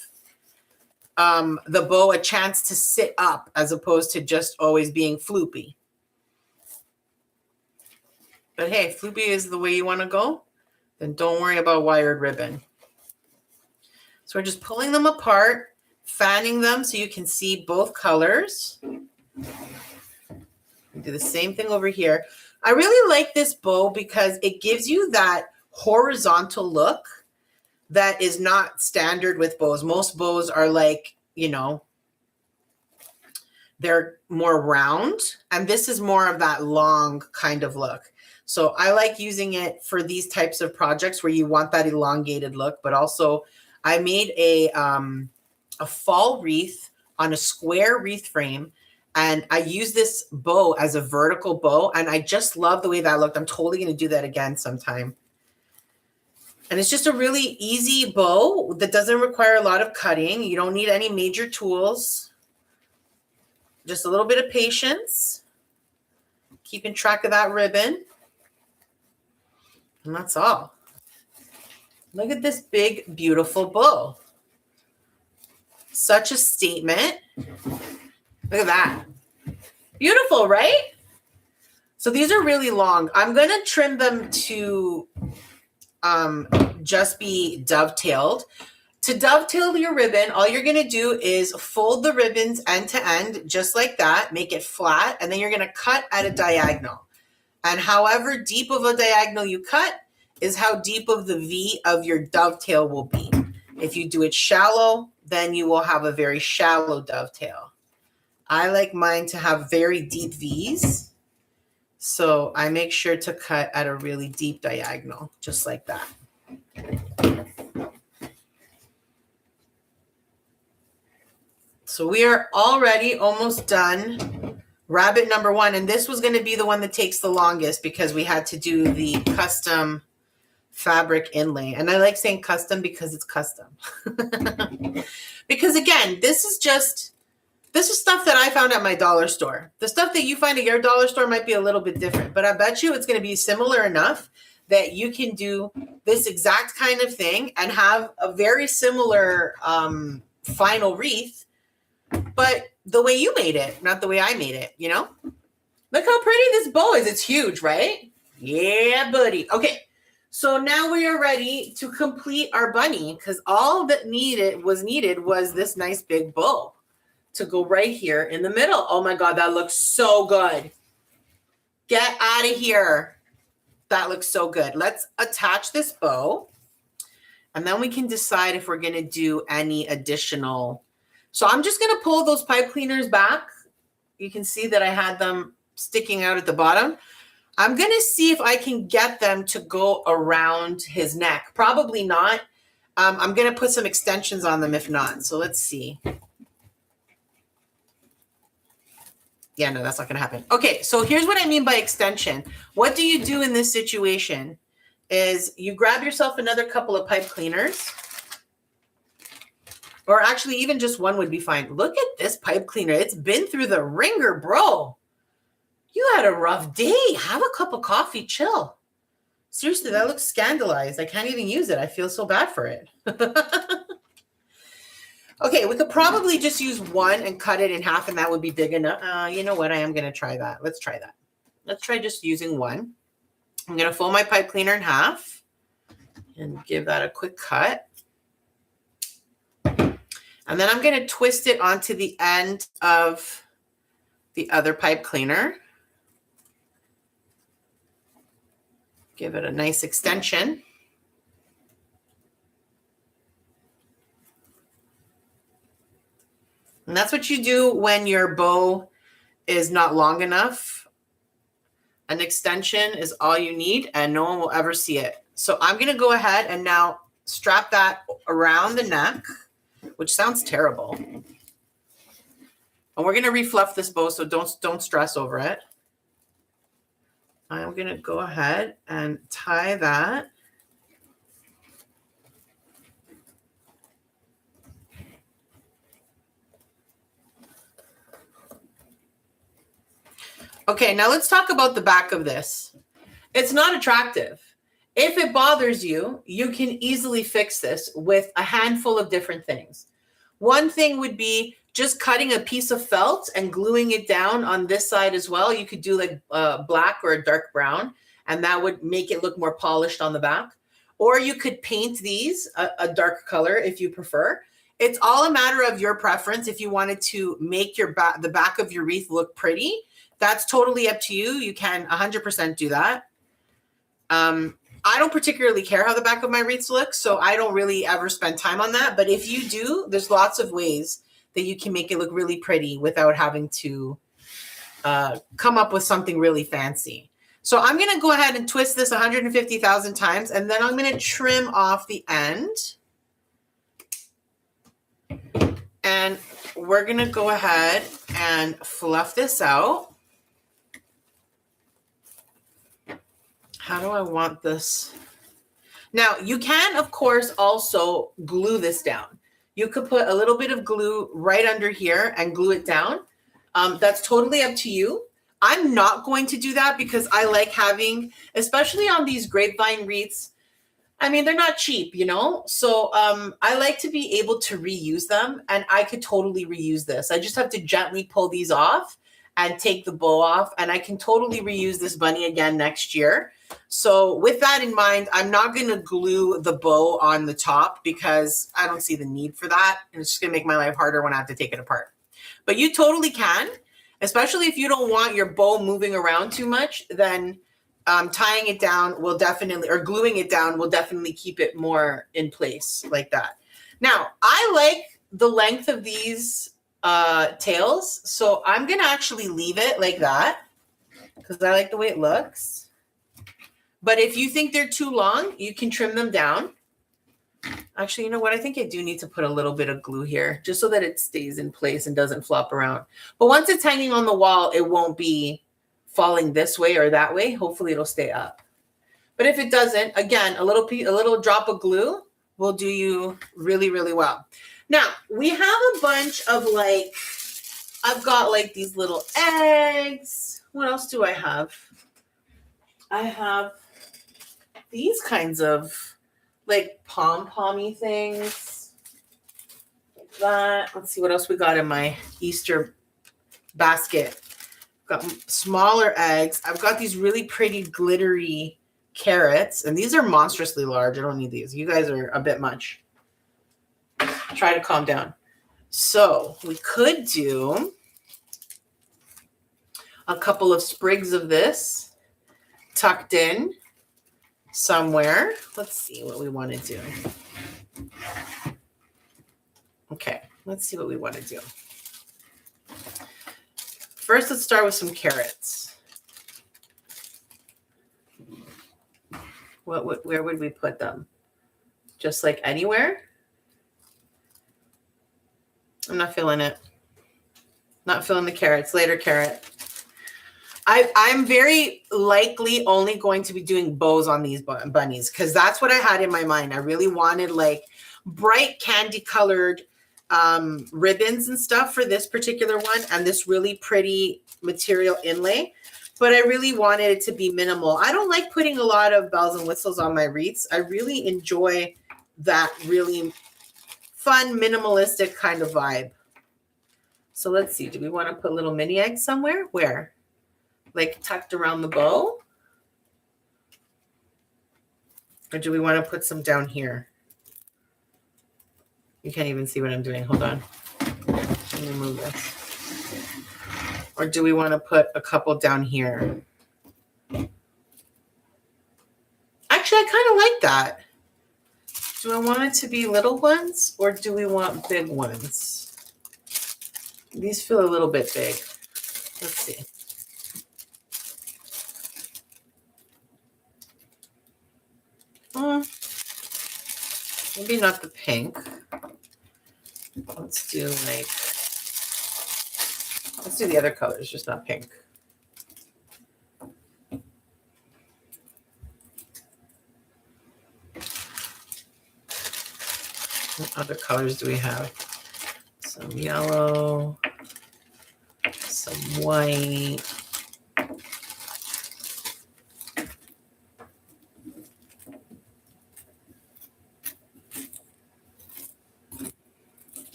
the bow a chance to sit up as opposed to just always being floopy. But hey, floopy is the way you want to go, then don't worry about wired ribbon. So we're just pulling them apart, fanning them so you can see both colors. Do the same thing over here. I really like this bow because it gives you that horizontal look that is not standard with bows. Most bows are like, you know, they're more round, and this is more of that long kind of look. So I like using it for these types of projects where you want that elongated look, but also I made a fall wreath on a square wreath frame, and I use this bow as a vertical bow, and I just love the way that looked. I'm totally going to do that again sometime. And it's just a really easy bow that doesn't require a lot of cutting. You don't need any major tools. Just a little bit of patience. keeping track of that ribbon. And that's all. Look at this big, beautiful bow. Such a statement. Look at that. Beautiful, right? So these are really long. I'm going to trim them to just be dovetailed. To dovetail your ribbon, all you're going to do is fold the ribbons end to end, just like that. Make it flat, and then you're going to cut at a diagonal. And however deep of a diagonal you cut is how deep of the V of your dovetail will be. If you do it shallow, then you will have a very shallow dovetail. I like mine to have very deep V's. So I make sure to cut at a really deep diagonal, just like that. So we are already almost done rabbit number 1. And this was going to be the one that takes the longest because we had to do the custom fabric inlay. And I like saying custom because it's custom. Because again, this is stuff that I found at my dollar store. The stuff that you find at your dollar store might be a little bit different, but I bet you it's going to be similar enough that you can do this exact kind of thing and have a very similar final wreath, but the way you made it, not the way I made it, you know? Look how pretty this bow is. It's huge, right? Yeah, buddy. Okay, so now we are ready to complete our bunny because all that was needed was this nice big bow to go right here in the middle. Oh my God, that looks so good. Get out of here. That looks so good. Let's attach this bow and then we can decide if we're gonna do any additional. So I'm just gonna pull those pipe cleaners back. You can see that I had them sticking out at the bottom. I'm gonna see if I can get them to go around his neck. Probably not. I'm gonna put some extensions on them if not. So let's see. Yeah, no, that's not going to happen. Okay, so here's what I mean by extension. What do you do in this situation is you grab yourself another couple of pipe cleaners, or actually even just one would be fine. Look at this pipe cleaner. It's been through the ringer, bro. You had a rough day. Have a cup of coffee, chill. Seriously, that looks scandalized. I can't even use it. I feel so bad for it. Okay, we could probably just use one and cut it in half, and that would be big enough. You know what? I am going to try that. Let's try that. Let's try just using one. I'm going to fold my pipe cleaner in half and give that a quick cut. And then I'm going to twist it onto the end of the other pipe cleaner. Give it a nice extension. And that's what you do when your bow is not long enough. An extension is all you need and no one will ever see it. So I'm going to go ahead and now strap that around the neck, which sounds terrible. And we're going to refluff this bow, so don't stress over it. I'm going to go ahead and tie that. Okay, now let's talk about the back of this. It's not attractive. If it bothers you, you can easily fix this with a handful of different things. One thing would be just cutting a piece of felt and gluing it down on this side as well. You could do like black or a dark brown, and that would make it look more polished on the back. Or you could paint these a dark color if you prefer. It's all a matter of your preference. If you wanted to make your the back of your wreath look pretty, that's totally up to you. You can 100% do that. I don't particularly care how the back of my wreaths look, so I don't really ever spend time on that. But if you do, there's lots of ways that you can make it look really pretty without having to come up with something really fancy. So I'm going to go ahead and twist this 150,000 times, and then I'm going to trim off the end. And we're going to go ahead and fluff this out. How do I want this? Now, you can, of course, also glue this down. You could put a little bit of glue right under here and glue it down. That's totally up to you. I'm not going to do that because I like having, especially on these grapevine wreaths, I mean, they're not cheap, you know? So I like to be able to reuse them, and I could totally reuse this. I just have to gently pull these off and take the bow off, and I can totally reuse this bunny again next year. So with that in mind, I'm not going to glue the bow on the top because I don't see the need for that. And it's just going to make my life harder when I have to take it apart. But you totally can, especially if you don't want your bow moving around too much, then tying it down will definitely, or gluing it down will definitely keep it more in place like that. Now, I like the length of these tails, so I'm going to actually leave it like that because I like the way it looks. But if you think they're too long, you can trim them down. Actually, you know what? I think I do need to put a little bit of glue here just so that it stays in place and doesn't flop around. But once it's hanging on the wall, it won't be falling this way or that way. Hopefully it'll stay up. But if it doesn't, again, a little drop of glue will do you really, really well. Now, we have a bunch of like, I've got like these little eggs. What else do I have? I have these kinds of like pom-pommy things like that. Let's see what else we got in my Easter basket. Got smaller eggs. I've got these really pretty glittery carrots, and these are monstrously large. I don't need these. You guys are a bit much. Try to calm down. So we could do a couple of sprigs of this tucked in somewhere. Let's see what we want to do. Okay, let's see what we want to do. First, let's start with some carrots. Where would we put them? Just like anywhere? I'm not feeling it. Not feeling the carrots. Later, carrot. I'm very likely only going to be doing bows on these bunnies because that's what I had in my mind. I really wanted like bright candy colored ribbons and stuff for this particular one and this really pretty material inlay, but I really wanted it to be minimal. I don't like putting a lot of bells and whistles on my wreaths. I really enjoy that really fun minimalistic kind of vibe. So let's see, do we want to put little mini eggs somewhere? Where? Like tucked around the bow? Or do we want to put some down here? You can't even see what I'm doing. Hold on. Let me move this. Or do we want to put a couple down here? Actually, I kind of like that. Do I want it to be little ones or do we want big ones? These feel a little bit big. Let's see. Maybe not the pink. Let's do the other colors, just not pink. What other colors do we have? Some yellow, some white.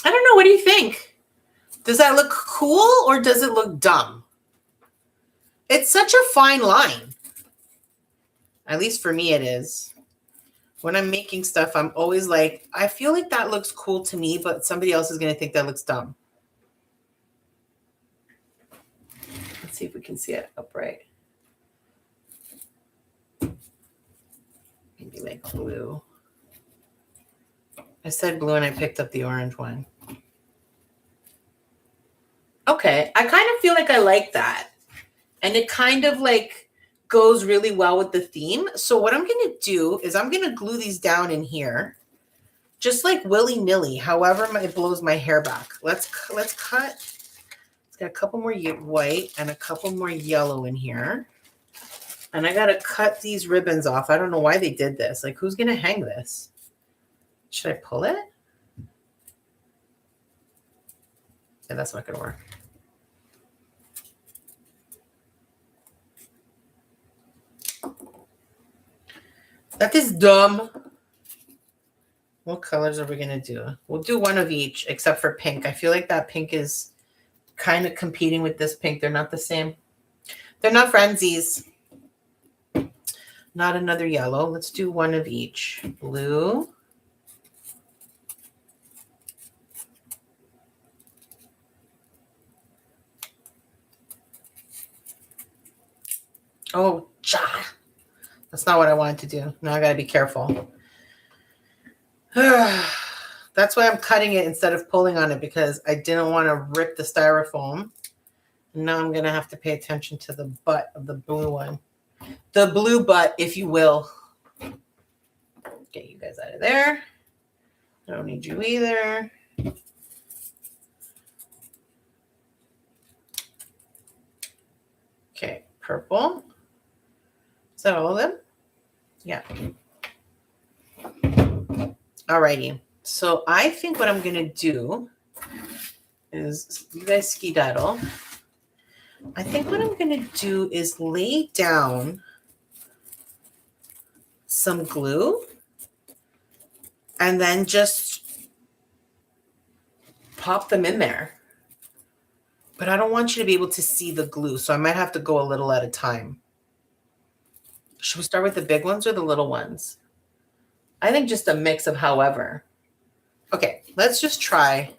I don't know. What do you think? Does that look cool or does it look dumb? It's such a fine line. At least for me it is. When I'm making stuff, I'm always like, I feel like that looks cool to me, but somebody else is going to think that looks dumb. Let's see if we can see it upright. Maybe like blue. I said blue and I picked up the orange one. Okay, I kind of feel like I like that. And it kind of like goes really well with the theme. So what I'm going to do is I'm going to glue these down in here. Just like willy-nilly, however it blows my hair back. Let's cut. It's got a couple more white and a couple more yellow in here. And I got to cut these ribbons off. I don't know why they did this. Like, who's going to hang this? Should I pull it? Yeah, that's not going to work. That is dumb. What colors are we going to do? We'll do one of each, except for pink. I feel like that pink is kind of competing with this pink. They're not the same. They're not frenzies. Not another yellow. Let's do one of each. Blue. Oh, that's not what I wanted to do. Now I got to be careful. That's why I'm cutting it instead of pulling on it, because I didn't want to rip the styrofoam. Now I'm going to have to pay attention to the butt of the blue one. The blue butt, if you will. Get you guys out of there. I don't need you either. Okay, purple. Is that all of them? Yeah. Alrighty. So I think what I'm going to do is, you guys skedaddle. I think what I'm going to do is lay down some glue and then just pop them in there. But I don't want you to be able to see the glue, so I might have to go a little at a time. Should we start with the big ones or the little ones? I think just a mix of however. Okay, let's just try.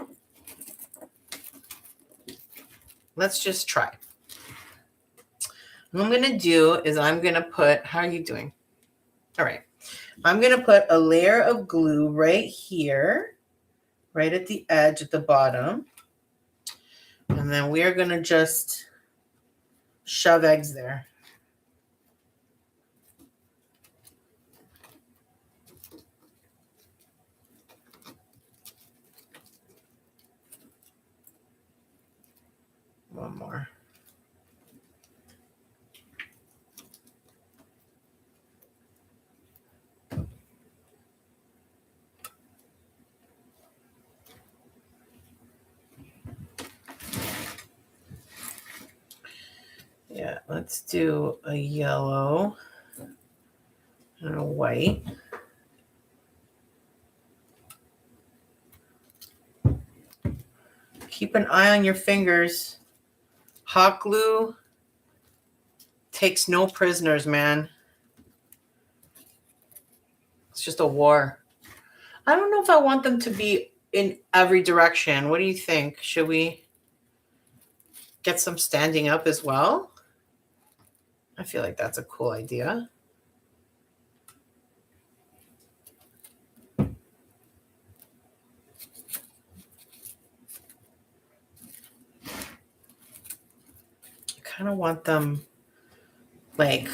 Let's just try. What I'm going to do is I'm going to put, how are you doing? All right. I'm going to put a layer of glue right here, right at the edge at the bottom. And then we're going to just shove eggs there. One more. Yeah, let's do a yellow and a white. Keep an eye on your fingers. Hot glue takes no prisoners, man. It's just a war. I don't know if I want them to be in every direction. What do you think? Should we get some standing up as well? I feel like that's a cool idea. I kind of want them like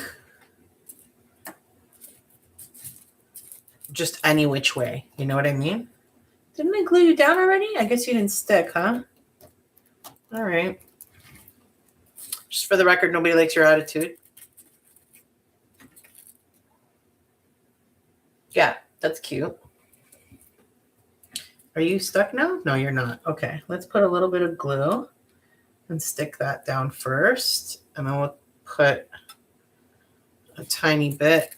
just any which way. You know what I mean? Didn't I glue you down already? I guess you didn't stick, huh? All right. Just for the record, nobody likes your attitude. Yeah, that's cute. Are you stuck now? No, you're not. Okay, let's put a little bit of glue and stick that down first. And then we'll put a tiny bit.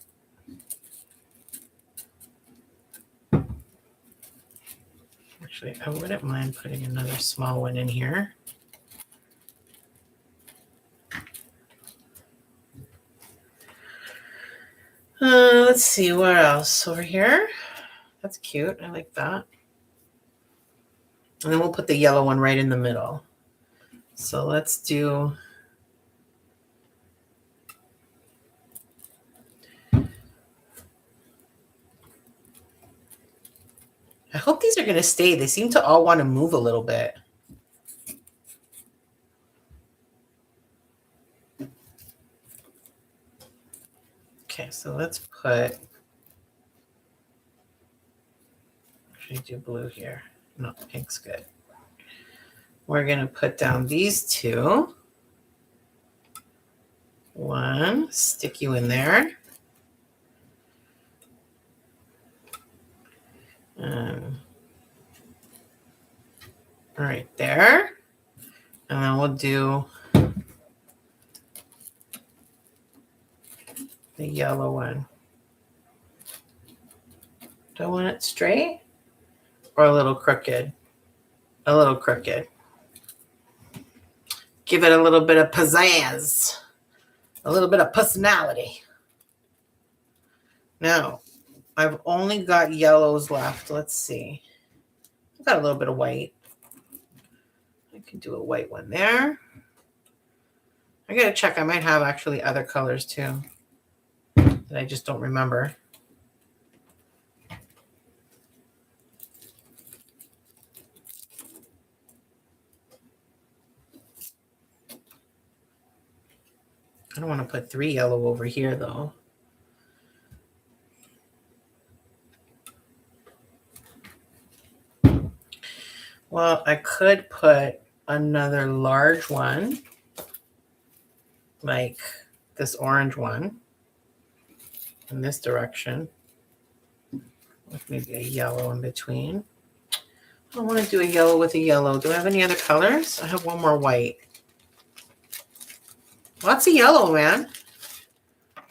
Actually, I wouldn't mind putting another small one in here. Let's see, what else over here? That's cute. I like that. And then we'll put the yellow one right in the middle. So let's do... I hope these are going to stay. They seem to all want to move a little bit. Okay, so let's put... Actually, do blue here. No, pink's good. We're going to put down these two. One, stick you in there. Right there. And then we'll do the yellow one. Do I want it straight or a little crooked? A little crooked. Give it a little bit of pizzazz, a little bit of personality. Now, I've only got yellows left. Let's see. I've got a little bit of white. I can do a white one there. I gotta check. I might have actually other colors too that I just don't remember. I don't want to put 3 yellow over here though. Well, I could put another large one, like this orange one, in this direction, with maybe a yellow in between. I don't want to do a yellow with a yellow. Do I have any other colors? I have one more white. Lots of yellow, man.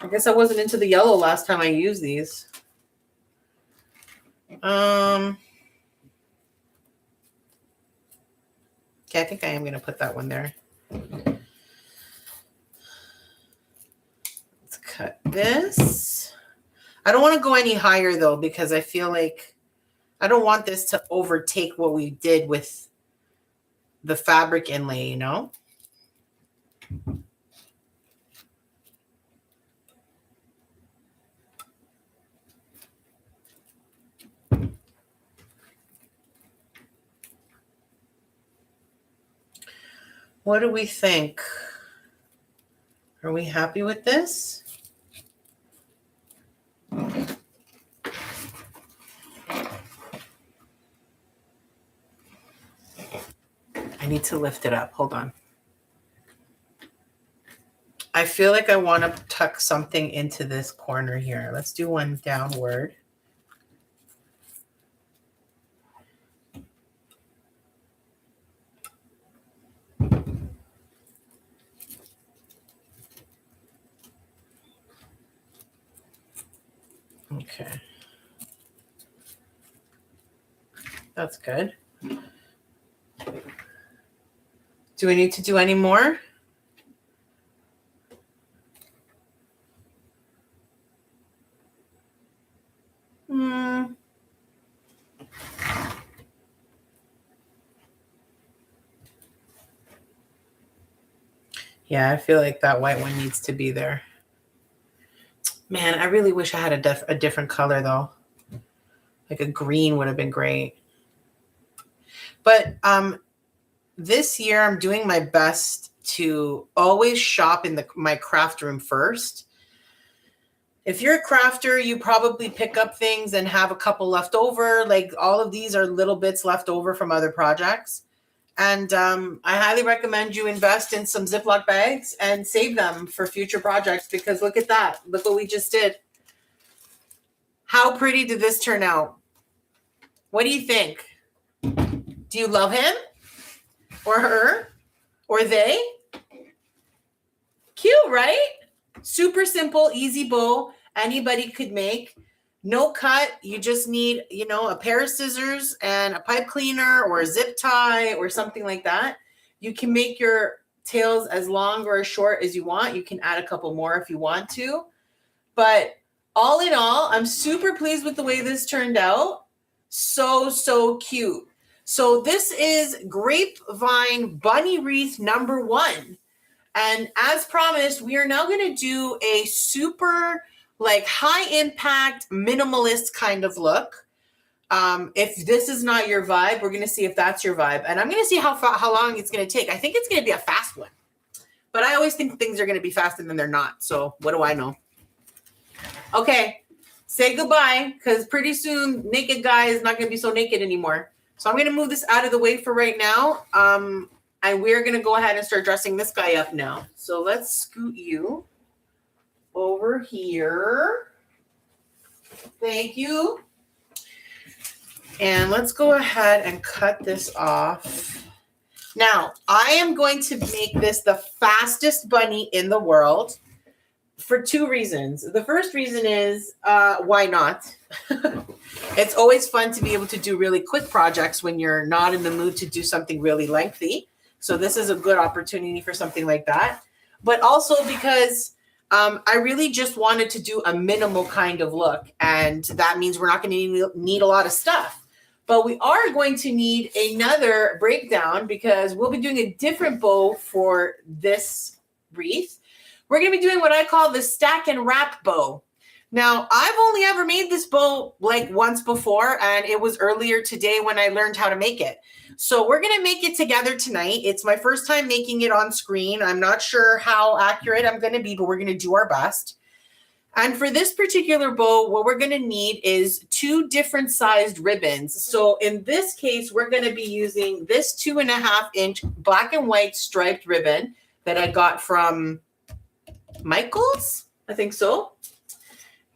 I guess I wasn't into the yellow last time I used these. Okay, I think I am going to put that one there. Let's cut this. I don't want to go any higher though, because I feel like I don't want this to overtake what we did with the fabric inlay, you know? What do we think? Are we happy with this? I need to lift it up. Hold on. I feel like I want to tuck something into this corner here. Let's do one downward. Okay. That's good. Do we need to do any more? Yeah, I feel like that white one needs to be there. Man, I really wish I had a different color though. Like a green would have been great. But this year I'm doing my best to always shop in my craft room first. If you're a crafter, you probably pick up things and have a couple left over. Like all of these are little bits left over from other projects. And I highly recommend you invest in some Ziploc bags and save them for future projects, because look at that. Look what we just did. How pretty did this turn out? What do you think? Do you love him or her or they? Cute, right? Super simple, easy bow. Anybody could make. No cut. You just need, a pair of scissors and a pipe cleaner or a zip tie or something like that. You can make your tails as long or as short as you want. You can add a couple more if you want to. But all in all, I'm super pleased with the way this turned out. So cute. So this is Grapevine Bunny Wreath number 1. And as promised, we are now going to do a super high impact minimalist kind of look. If this is not your vibe, we're going to see if that's your vibe. And I'm going to see how long it's going to take. I think it's going to be a fast one. But I always think things are going to be fast and then they're not. So what do I know? Okay, say goodbye, because pretty soon naked guy is not going to be so naked anymore. So I'm going to move this out of the way for right now. And we're going to go ahead and start dressing this guy up now. So let's scoot you over here. Thank you. And let's go ahead and cut this off. Now, I am going to make this the fastest bunny in the world for two reasons. The first reason is, why not? It's always fun to be able to do really quick projects when you're not in the mood to do something really lengthy. So this is a good opportunity for something like that. But also because I really just wanted to do a minimal kind of look. And that means we're not going to need a lot of stuff. But we are going to need another breakdown because we'll be doing a different bow for this wreath. We're going to be doing what I call the stack and wrap bow. Now, I've only ever made this bow like once before, and it was earlier today when I learned how to make it. So we're going to make it together tonight. It's my first time making it on screen. I'm not sure how accurate I'm going to be, but we're going to do our best. And for this particular bow, what we're going to need is 2 different sized ribbons. So in this case, we're going to be using this 2.5-inch black and white striped ribbon that I got from Michael's, I think so.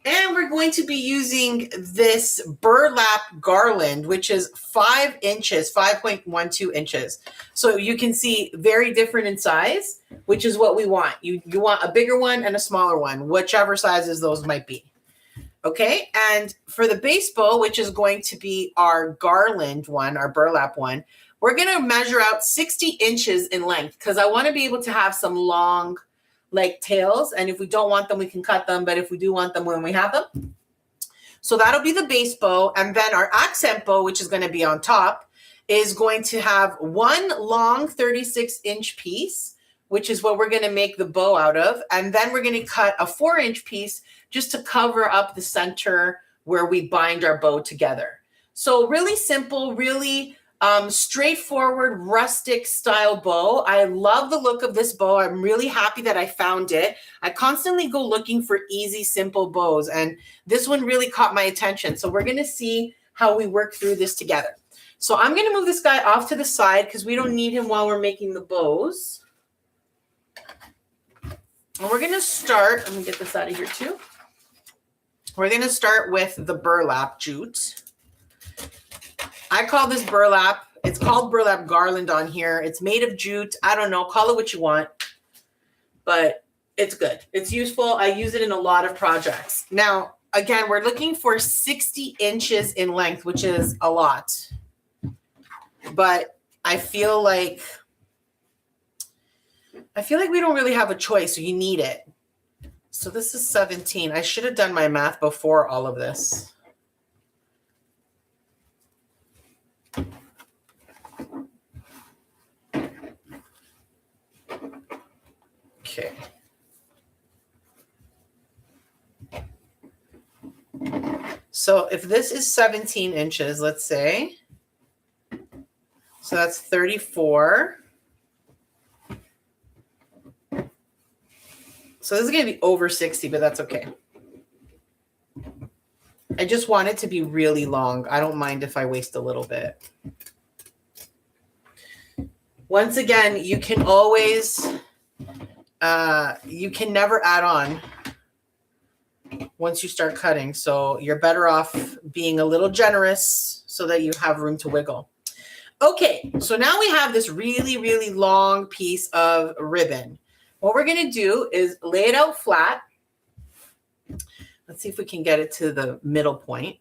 And we're going to be using this Burlap Garland, which is 5 inches, 5.12 inches. So you can see very different in size, which is what we want. You want a bigger one and a smaller one, whichever sizes those might be. Okay, and for the base bow, which is going to be our garland one, our burlap one, we're going to measure out 60 inches in length because I want to be able to have some long like tails, and if we don't want them, we can cut them, but if we do want them, when we have them. So that'll be the base bow, and then our accent bow, which is going to be on top, is going to have one long 36-inch piece, which is what we're going to make the bow out of, and then we're going to cut a 4-inch piece just to cover up the center where we bind our bow together. So really simple, really straightforward rustic style bow. I love the look of this bow. I'm really happy that I found it. I constantly go looking for easy, simple bows, and this one really caught my attention. So we're going to see how we work through this together. So I'm going to move this guy off to the side because we don't need him while we're making the bows. And we're going to start, let me get this out of here too. We're going to start with the burlap jute. I call this burlap. It's called Burlap Garland on here. It's made of jute. I don't know. Call it what you want. But it's good. It's useful. I use it in a lot of projects. Now, again, we're looking for 60 inches in length, which is a lot. But I feel like we don't really have a choice. So you need it. So this is 17. I should have done my math before all of this. Okay. So if this is 17 inches, let's say, so that's 34. So this is going to be over 60, but that's okay. I just want it to be really long. I don't mind if I waste a little bit. Once again, you can always, you can never add on once you start cutting. So you're better off being a little generous so that you have room to wiggle. Okay, so now we have this really, really long piece of ribbon. What we're going to do is lay it out flat. Let's see if we can get it to the middle point.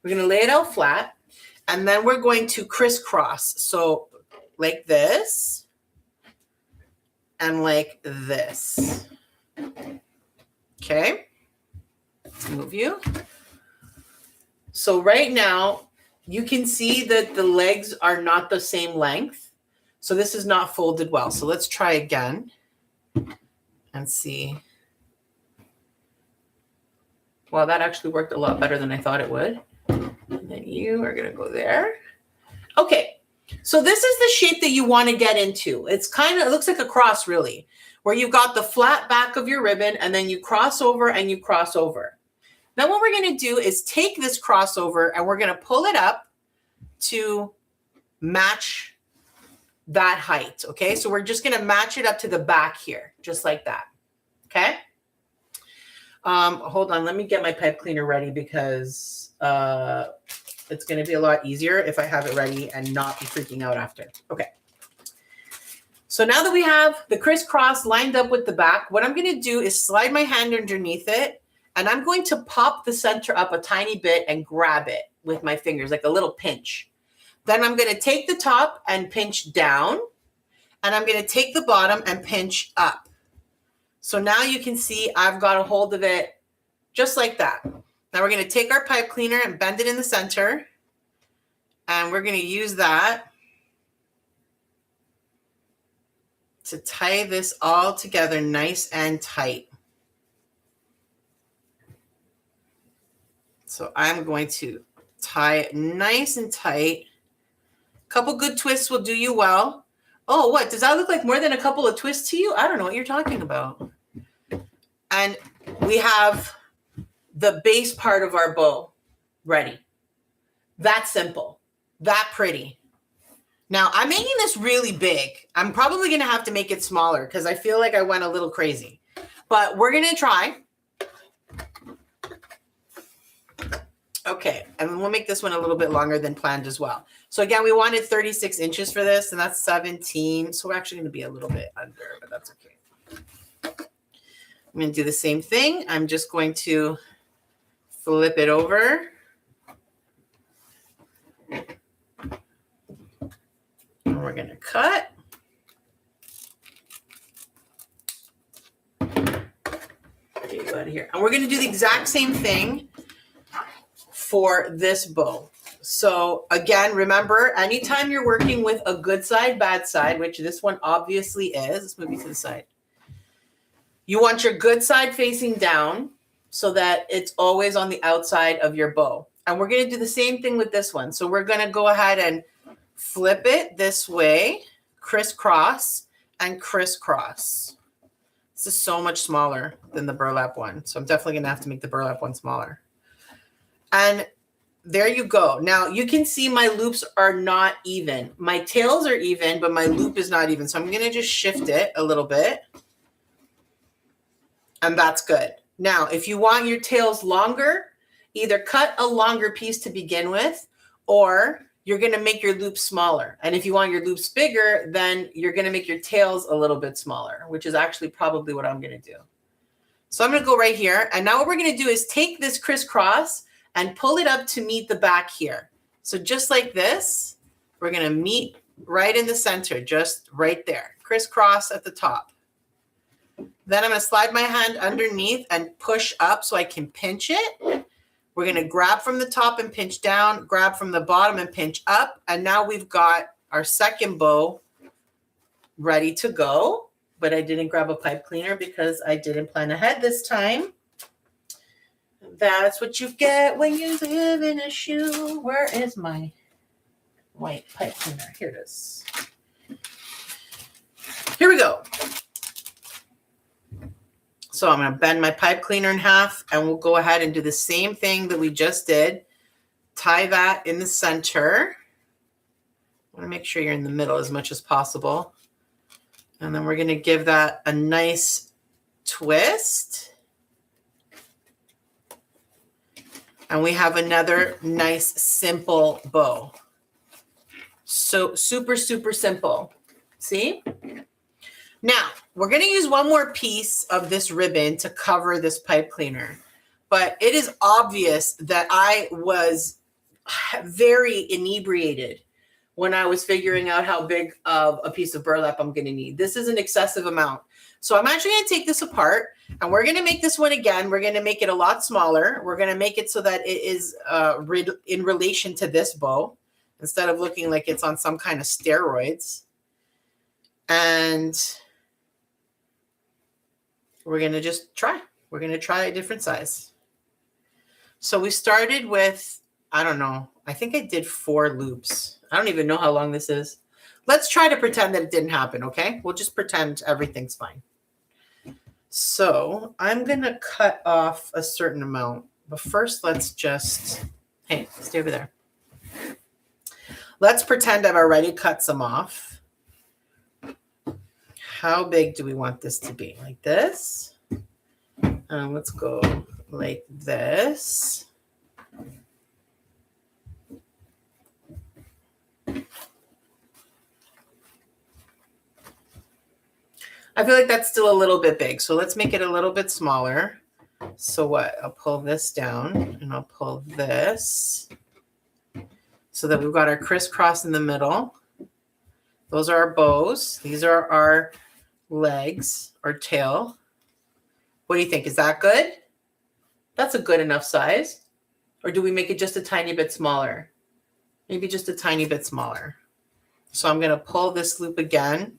We're going to lay it out flat, and then we're going to crisscross. So like this and like this. Okay. Let's move you. So right now, you can see that the legs are not the same length. So this is not folded well. So let's try again and see. Well, that actually worked a lot better than I thought it would. And then you are going to go there. Okay. So this is the shape that you want to get into. It's kind of, it looks like a cross really, where you've got the flat back of your ribbon and then you cross over and you cross over. Now what we're going to do is take this crossover and we're going to pull it up to match that height. Okay. So we're just going to match it up to the back here, just like that. Okay. Hold on. Let me get my pipe cleaner ready because, it's going to be a lot easier if I have it ready and not be freaking out after. Okay. So now that we have the crisscross lined up with the back, what I'm going to do is slide my hand underneath it, and I'm going to pop the center up a tiny bit and grab it with my fingers, like a little pinch. Then I'm going to take the top and pinch down, and I'm going to take the bottom and pinch up. So now you can see I've got a hold of it just like that. Now we're going to take our pipe cleaner and bend it in the center, and we're going to use that to tie this all together nice and tight. So I'm going to tie it nice and tight. A couple good twists will do you well. Oh, what? Does that look like more than a couple of twists to you? I don't know what you're talking about. And we have the base part of our bow ready. That simple. That pretty. Now, I'm making this really big. I'm probably going to have to make it smaller because I feel like I went a little crazy. But we're going to try. Okay, and we'll make this one a little bit longer than planned as well. So again, we wanted 36 inches for this, and that's 17. So we're actually going to be a little bit under, but that's okay. I'm going to do the same thing. I'm just going to flip it over. And we're going to cut. Get you out of here. And we're going to do the exact same thing for this bow. So again, remember, anytime you're working with a good side, bad side, which this one obviously is, let's move you to the side. You want your good side facing down so that it's always on the outside of your bow. And we're going to do the same thing with this one. So we're going to go ahead and flip it this way, crisscross and crisscross. This is so much smaller than the burlap one. So I'm definitely going to have to make the burlap one smaller. And there you go. Now you can see my loops are not even. My tails are even, but my loop is not even. So I'm going to just shift it a little bit. And that's good. Now, if you want your tails longer, either cut a longer piece to begin with, or you're going to make your loops smaller. And if you want your loops bigger, then you're going to make your tails a little bit smaller, which is actually probably what I'm going to do. So I'm going to go right here. And now what we're going to do is take this crisscross and pull it up to meet the back here. So just like this, we're going to meet right in the center, just right there. Crisscross at the top. Then I'm going to slide my hand underneath and push up so I can pinch it. We're going to grab from the top and pinch down, grab from the bottom and pinch up. And now we've got our second bow ready to go. But I didn't grab a pipe cleaner because I didn't plan ahead this time. That's what you get when you live in a shoe. Where is my white pipe cleaner? Here it is. Here we go. So I'm going to bend my pipe cleaner in half, and we'll go ahead and do the same thing that we just did. Tie that in the center. I want to make sure you're in the middle as much as possible. And then we're going to give that a nice twist. And we have another nice, simple bow. So super, super simple. See? Now, we're going to use one more piece of this ribbon to cover this pipe cleaner. But it is obvious that I was very inebriated when I was figuring out how big of a piece of burlap I'm going to need. This is an excessive amount. So I'm actually going to take this apart, and we're going to make this one again. We're going to make it a lot smaller. We're going to make it so that it is in relation to this bow instead of looking like it's on some kind of steroids. And we're going to just try. We're going to try a different size. So we started with, I don't know, I think I did 4 loops. I don't even know how long this is. Let's try to pretend that it didn't happen, okay? We'll just pretend everything's fine. So I'm going to cut off a certain amount. But first, let's just, hey, stay over there. Let's pretend I've already cut some off. How big do we want this to be? Like this? Let's go like this. I feel like that's still a little bit big. So let's make it a little bit smaller. So what? I'll pull this down and I'll pull this so that we've got our crisscross in the middle. Those are our bows. These are our legs or tail. What do you think? Is that good? That's a good enough size. Or do we make it just a tiny bit smaller? Maybe just a tiny bit smaller. So I'm going to pull this loop again.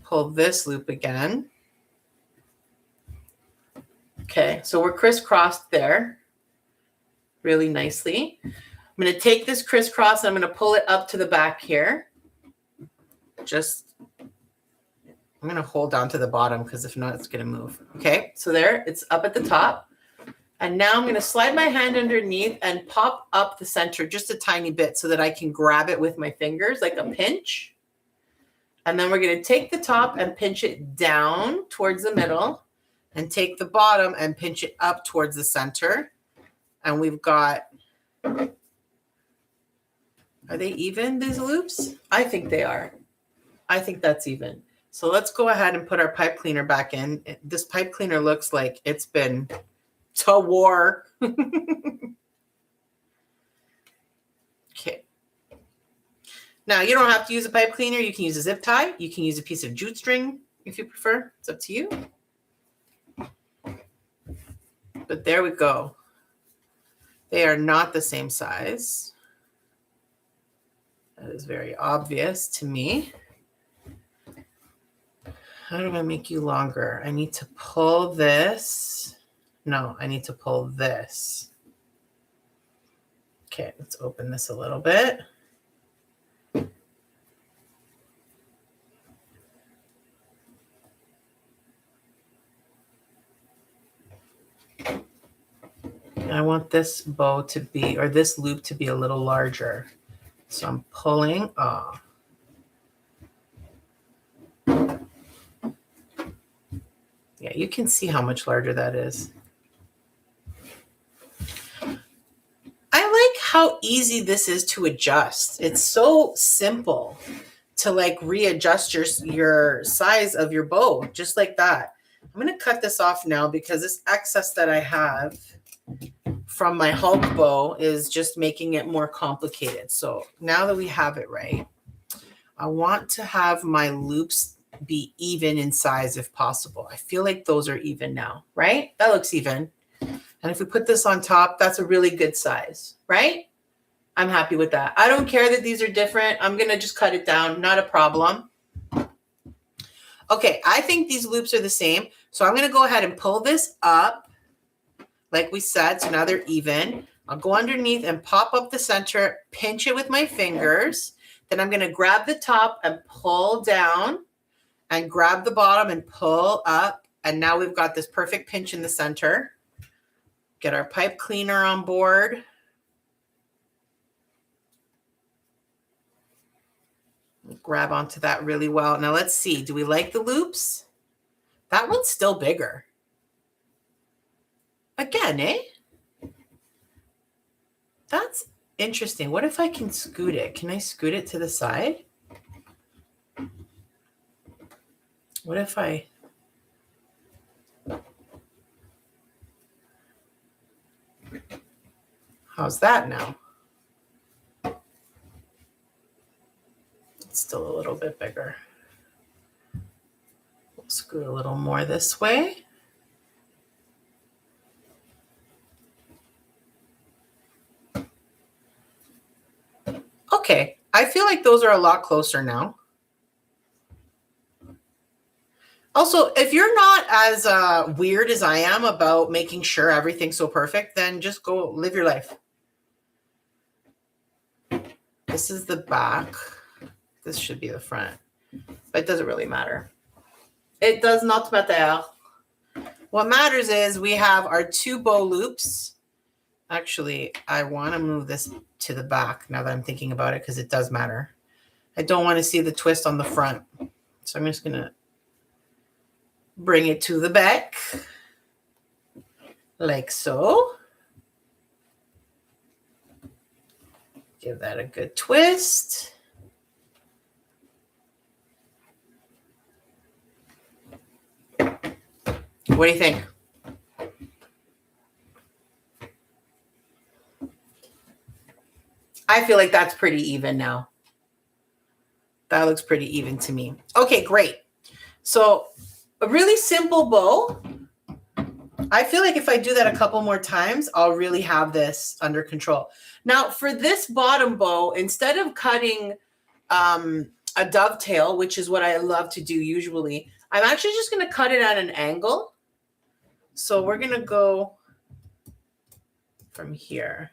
Pull this loop again. Okay, so we're crisscrossed there really nicely. I'm going to take this crisscross and I'm going to pull it up to the back here. I'm going to hold down to the bottom because if not, it's going to move. Okay, so there, it's up at the top. And now I'm going to slide my hand underneath and pop up the center just a tiny bit so that I can grab it with my fingers like a pinch. And then we're going to take the top and pinch it down towards the middle and take the bottom and pinch it up towards the center. And we've got, are they even, these loops? I think they are. I think that's even. So let's go ahead and put our pipe cleaner back in. This pipe cleaner looks like it's been to war. Okay. Now you don't have to use a pipe cleaner. You can use a zip tie. You can use a piece of jute string if you prefer. It's up to you. But there we go. They are not the same size. That is very obvious to me. How do I make you longer? I need to pull this. No, I need to pull this. Okay, let's open this a little bit. I want this bow to be, or this loop to be a little larger. So I'm pulling off. Yeah, you can see how much larger that is. I like how easy this is to adjust. It's so simple to like readjust your size of your bow, just like that. I'm going to cut this off now because this excess that I have from my Hulk bow is just making it more complicated. So now that we have it right, I want to have my loops be even in size if possible. I feel like those are even now, right? That looks even. And if we put this on top, that's a really good size, right? I'm happy with that. I don't care that these are different. I'm going to just cut it down. Not a problem. Okay, I think these loops are the same. So I'm going to go ahead and pull this up like we said. So now they're even. I'll go underneath and pop up the center, pinch it with my fingers. Then I'm going to grab the top and pull down and grab the bottom and pull up. And now we've got this perfect pinch in the center. Get our pipe cleaner on board. Grab onto that really well. Now let's see. Do we like the loops? That one's still bigger. Again, eh? That's interesting. What if I can scoot it? Can I scoot it to the side? What if I... How's that now? It's still a little bit bigger. We'll scoot a little more this way. Okay, I feel like those are a lot closer now. Also, if you're not as weird as I am about making sure everything's so perfect, then just go live your life. This is the back. This should be the front, but it doesn't really matter. It does not matter. What matters is we have our two bow loops. Actually, I want to move this to the back now that I'm thinking about it because it does matter. I don't want to see the twist on the front. So I'm just going to bring it to the back like so. Give that a good twist. What do you think? I feel like that's pretty even now. That looks pretty even to me. Okay, great. So a really simple bow. I feel like if I do that a couple more times, I'll really have this under control. Now for this bottom bow, instead of cutting a dovetail, which is what I love to do usually, I'm actually just going to cut it at an angle. So we're going to go from here.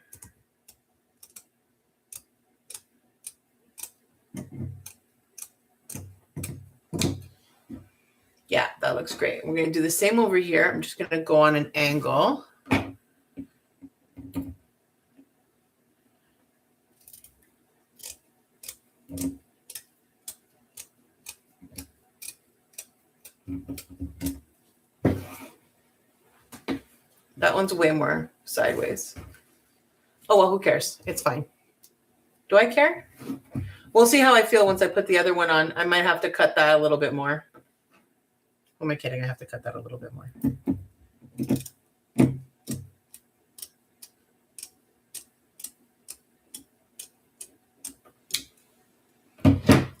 Yeah, that looks great. We're going to do the same over here. I'm just going to go on an angle. That one's way more sideways. Oh, well, who cares? It's fine. Do I care? We'll see how I feel once I put the other one on. I might have to cut that a little bit more. Who am I kidding? I have to cut that a little bit more.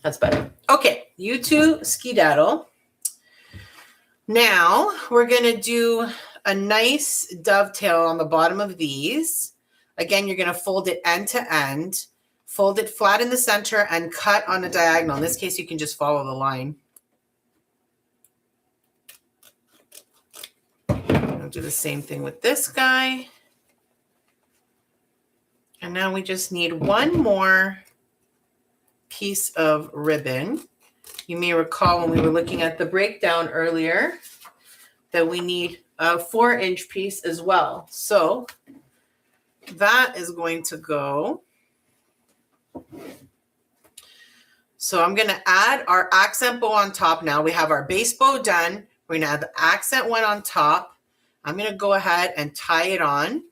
That's better. Okay, you two skedaddle. Now we're going to do a nice dovetail on the bottom of these. Again, you're going to fold it end to end, fold it flat in the center, and cut on a diagonal. In this case, you can just follow the line. I'll do the same thing with this guy. And now we just need one more piece of ribbon. You may recall when we were looking at the breakdown earlier that we need a 4-inch piece as well. So that is going to go. So I'm going to add our accent bow on top now. We have our base bow done. We're going to add the accent one on top. I'm going to go ahead and tie it on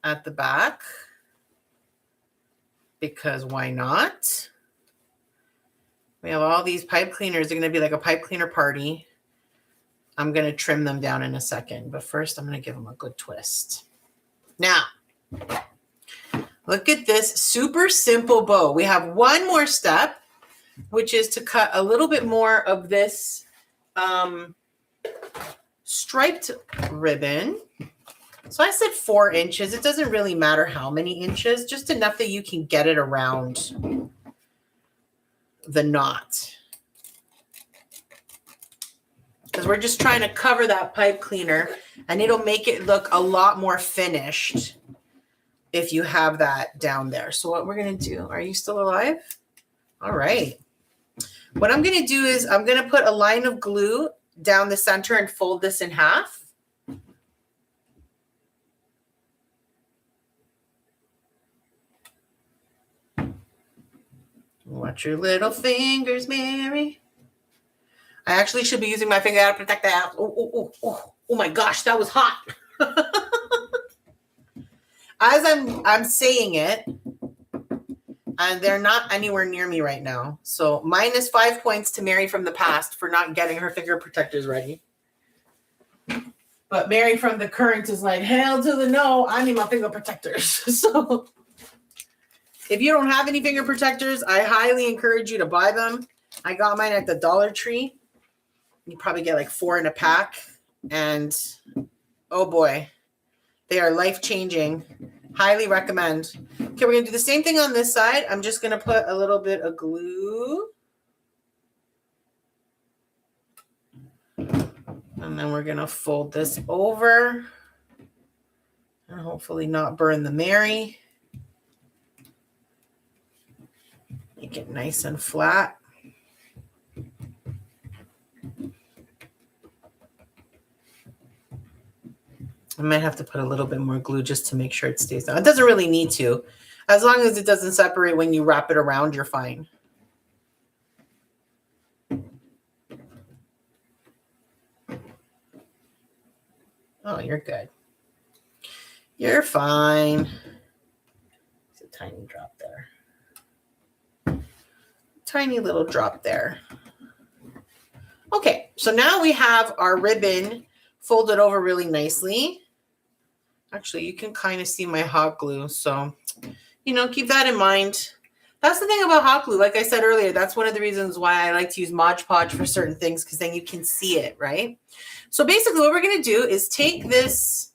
at the back because why not? We have all these pipe cleaners. They're going to be like a pipe cleaner party. I'm going to trim them down in a second, but first I'm going to give them a good twist. Now, look at this super simple bow. We have one more step, which is to cut a little bit more of this striped ribbon. So I said 4 inches. It doesn't really matter how many inches, just enough that you can get it around the knot. Because we're just trying to cover that pipe cleaner, and it'll make it look a lot more finished if you have that down there. So what we're going to do, are you still alive? All right. What I'm going to do is I'm going to put a line of glue down the center and fold this in half. Watch your little fingers, Mary. I actually should be using my finger to protect that. Oh my gosh, that was hot. As I'm saying it, and they're not anywhere near me right now. So minus 5 points to Mary from the past for not getting her finger protectors ready. But Mary from the current is like, hell to the no, I need my finger protectors. So if you don't have any finger protectors, I highly encourage you to buy them. I got mine at the Dollar Tree. You probably get like 4 in a pack. And oh boy, they are life-changing. Highly recommend. Okay, we're going to do the same thing on this side. I'm just going to put a little bit of glue. And then we're going to fold this over. And hopefully not burn the Mary. Make it nice and flat. I might have to put a little bit more glue just to make sure it stays down. It doesn't really need to. As long as it doesn't separate when you wrap it around, you're fine. Oh, you're good. You're fine. It's a tiny drop there. Tiny little drop there. Okay. So now we have our ribbon folded over really nicely. Actually, you can kind of see my hot glue. So, you know, keep that in mind. That's the thing about hot glue. Like I said earlier, that's one of the reasons why I like to use Mod Podge for certain things, because then you can see it, right? So basically what we're going to do is take this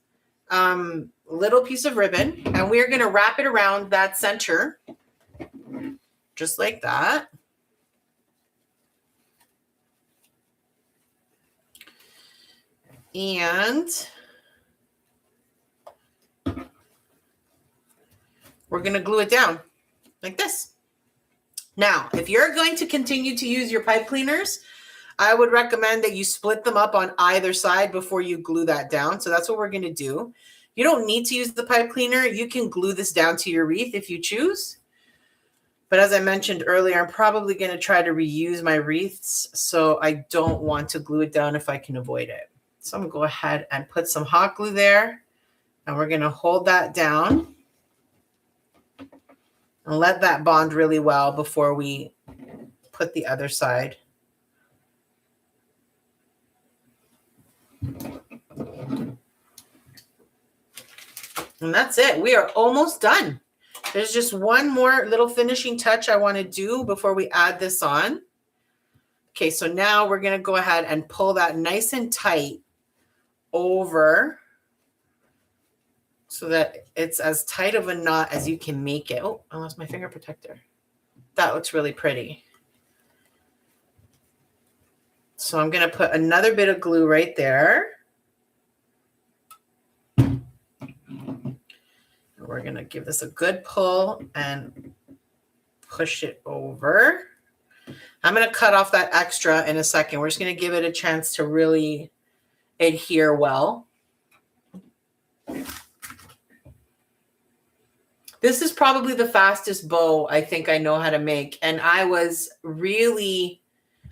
little piece of ribbon and we're going to wrap it around that center, just like that. And we're going to glue it down like this. Now, if you're going to continue to use your pipe cleaners, I would recommend that you split them up on either side before you glue that down. So that's what we're going to do. You don't need to use the pipe cleaner. You can glue this down to your wreath if you choose. But as I mentioned earlier, I'm probably going to try to reuse my wreaths, so I don't want to glue it down if I can avoid it. So I'm going to go ahead and put some hot glue there, and we're going to hold that down and let that bond really well before we put the other side. And that's it. We are almost done. There's just one more little finishing touch I want to do before we add this on. Okay, so now we're going to go ahead and pull that nice and tight over so that it's as tight of a knot as you can make it. Oh, I lost my finger protector. That looks really pretty. So I'm going to put another bit of glue right there. We're going to give this a good pull and push it over. I'm going to cut off that extra in a second. We're just going to give it a chance to really adhere well. This is probably the fastest bow I think I know how to make. And I was really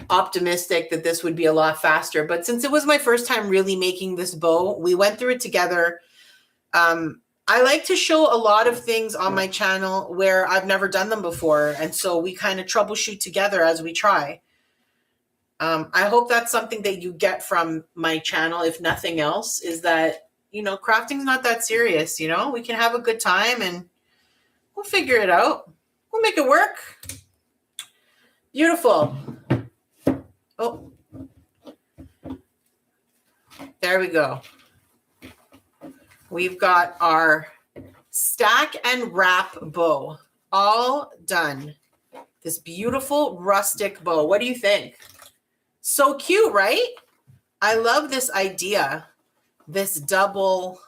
optimistic that this would be a lot faster. But since it was my first time really making this bow, we went through it together. I like to show a lot of things on my channel where I've never done them before. And so we kind of troubleshoot together as we try. I hope that's something that you get from my channel, if nothing else, is that, you know, crafting's not that serious, you know? We can have a good time and we'll figure it out. We'll make it work. Beautiful. Oh, there we go. We've got our stack and wrap bow all done. This beautiful rustic bow. What do you think? So cute, right? I love this idea. This double,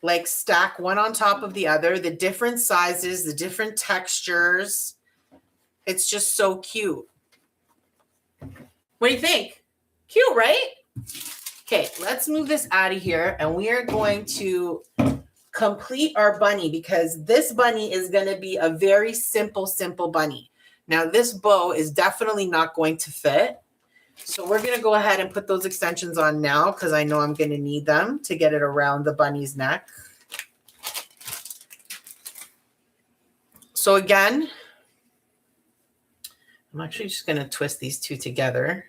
like, stack one on top of the other, the different sizes, the different textures. It's just so cute. What do you think? Cute, right? Okay, let's move this out of here, and we are going to complete our bunny, because this bunny is going to be a very simple bunny. Now, this bow is definitely not going to fit. So we're going to go ahead and put those extensions on now, because I know I'm going to need them to get it around the bunny's neck. So again, I'm actually just going to twist these two together.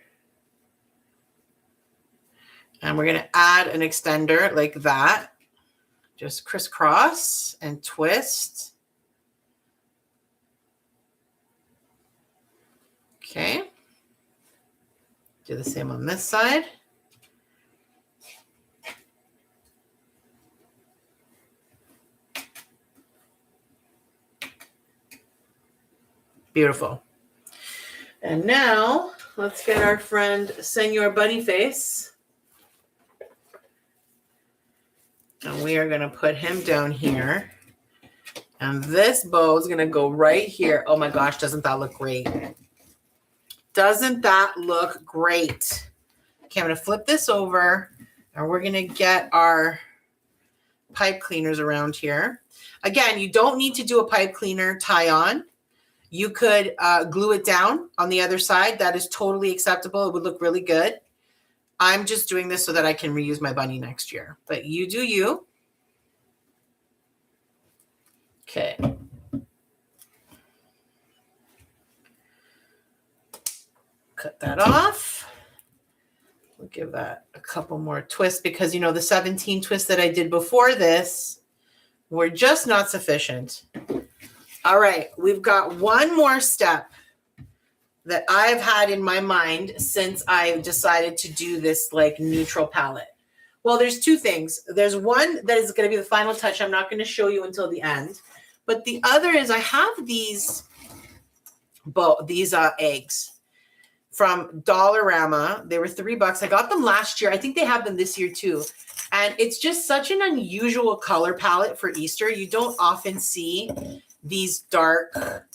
And we're going to add an extender like that. Just crisscross and twist. Okay. Do the same on this side. Beautiful. And now let's get our friend Senor Bunny Face. And we are going to put him down here. And this bow is going to go right here. Oh my gosh, doesn't that look great? Doesn't that look great? Okay, I'm going to flip this over, and we're going to get our pipe cleaners around here. Again, you don't need to do a pipe cleaner tie on. You could glue it down on the other side. That is totally acceptable. It would look really good. I'm just doing this so that I can reuse my bunny next year. But you do you. Okay. cut that off. We'll give that a couple more twists because, you know, the 17 twists that I did before this were just not sufficient. All right, we've got one more step that I've had in my mind since I decided to do this like neutral palette. Well, there's two things. There's one that is going to be the final touch. I'm not going to show you until the end. But the other is I have these eggs from Dollarama. They were $3. I got them last year. I think they have them this year too. And it's just such an unusual color palette for Easter. You don't often see these dark,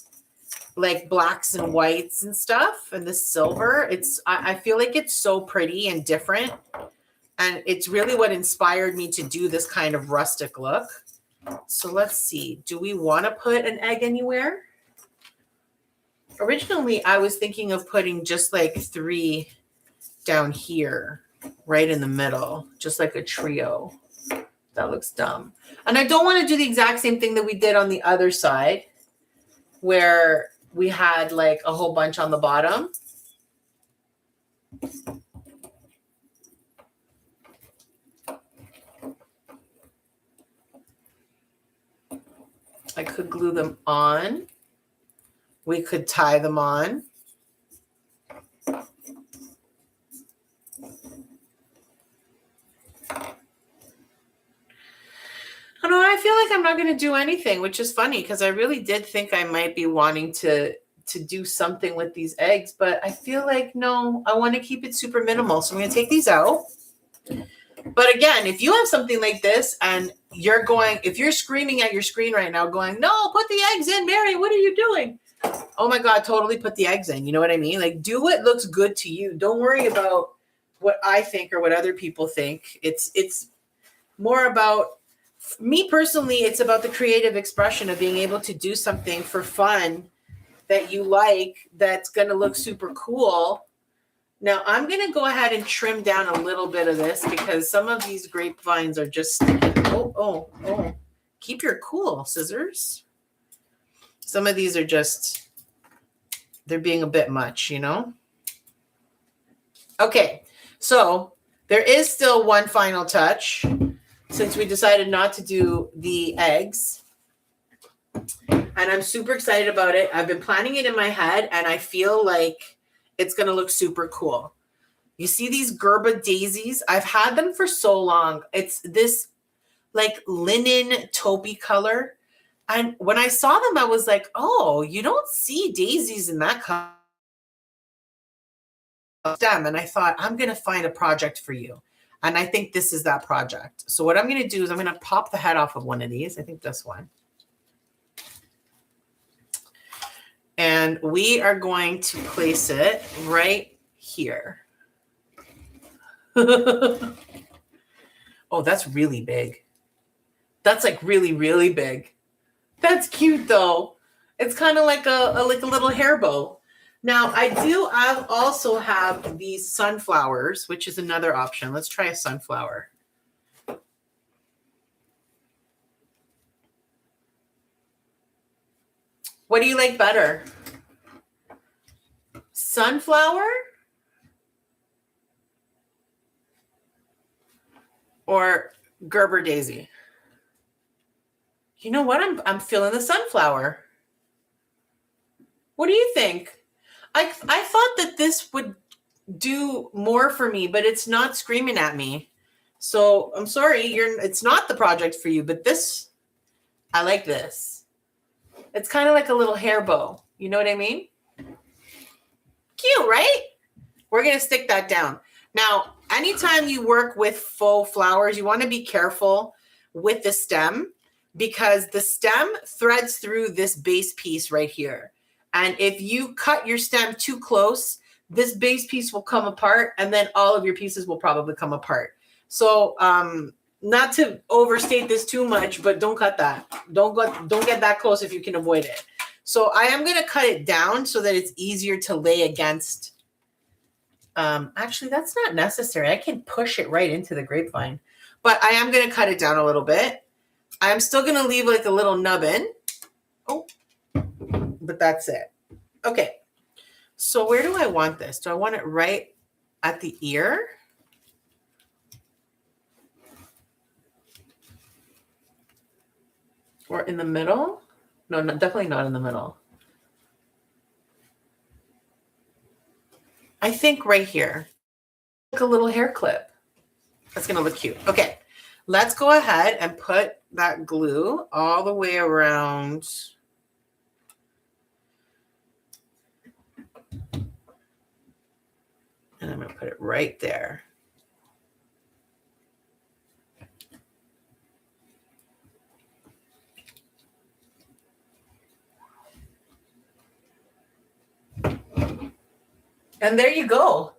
like blacks and whites and stuff, and the silver. I feel like it's so pretty and different. And it's really what inspired me to do this kind of rustic look. So let's see. Do we want to put an egg anywhere? Originally, I was thinking of putting just like 3 down here, right in the middle, just like a trio. That looks dumb. And I don't want to do the exact same thing that we did on the other side, where we had like a whole bunch on the bottom. I could glue them on. We could tie them on. I don't know, I feel like I'm not going to do anything, which is funny because I really did think I might be wanting to do something with these eggs, but I feel like, no, I want to keep it super minimal. So I'm going to take these out. But again, if you have something like this and if you're screaming at your screen right now going, no, put the eggs in, Mary, what are you doing? Oh my God, totally put the eggs in. You know what I mean? Like, do what looks good to you. Don't worry about what I think or what other people think. It's more about, me personally, it's about the creative expression of being able to do something for fun that you like, that's going to look super cool. Now I'm going to go ahead and trim down a little bit of this because some of these grapevines are just sticking. Oh. Keep your cool, scissors. Some of these are just, they're being a bit much, you know? Okay, so there is still one final touch since we decided not to do the eggs. And I'm super excited about it. I've been planning it in my head and I feel like it's going to look super cool. You see these Gerber daisies? I've had them for so long. It's this like linen taupey color. And when I saw them, I was like, oh, you don't see daisies in that color stem. And I thought, I'm going to find a project for you. And I think this is that project. So what I'm going to do is I'm going to pop the head off of one of these. I think this one. And we are going to place it right here. Oh, that's really big. That's like really, really big. That's cute though. It's kind of like a little hair bow. Now I also have these sunflowers, which is another option. Let's try a sunflower. What do you like better? Sunflower or Gerber daisy? You know what? I'm feeling the sunflower. What do you think? I thought that this would do more for me, but it's not screaming at me. So I'm sorry, it's not the project for you, but this, I like this. It's kind of like a little hair bow. You know what I mean? Cute, right? We're going to stick that down. Now, anytime you work with faux flowers, you want to be careful with the stem because the stem threads through this base piece right here. And if you cut your stem too close, this base piece will come apart and then all of your pieces will probably come apart. So, not to overstate this too much, but don't cut that. Don't get that close if you can avoid it. So I am going to cut it down so that it's easier to lay against. Actually, that's not necessary. I can push it right into the grapevine, but I am going to cut it down a little bit. I'm still going to leave like a little nubbin. Oh, but that's it. Okay. So where do I want this? Do I want it right at the ear? Or in the middle? No, definitely not in the middle. I think right here. Like a little hair clip. That's going to look cute. Okay, let's go ahead and put that glue all the way around. And I'm going to put it right there. And there you go.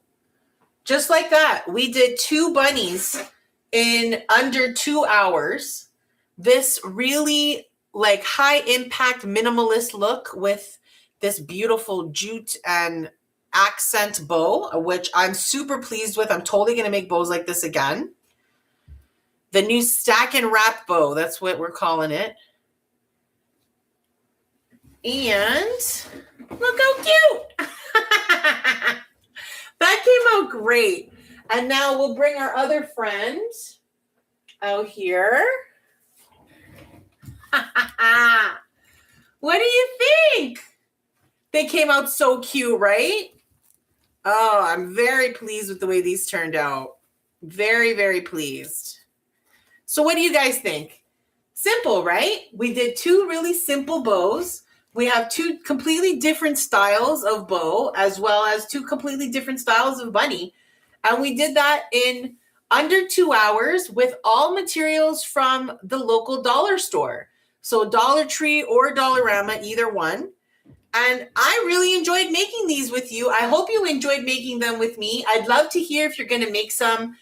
Just like that. We did 2 bunnies in under 2 hours. This really like high impact minimalist look with this beautiful jute and accent bow, which I'm super pleased with. I'm totally going to make bows like this again. The new stack and wrap bow. That's what we're calling it. And look how cute. That came out great. And now we'll bring our other friend out here. What do you think? They came out so cute, right? Oh, I'm very pleased with the way these turned out. Very, very pleased. So what do you guys think? Simple, right? We did 2 really simple bows. We have 2 completely different styles of bow, as well as 2 completely different styles of bunny. And we did that in under 2 hours with all materials from the local dollar store. So Dollar Tree or Dollarama, either one. And I really enjoyed making these with you. I hope you enjoyed making them with me. I'd love to hear if you're going to make some.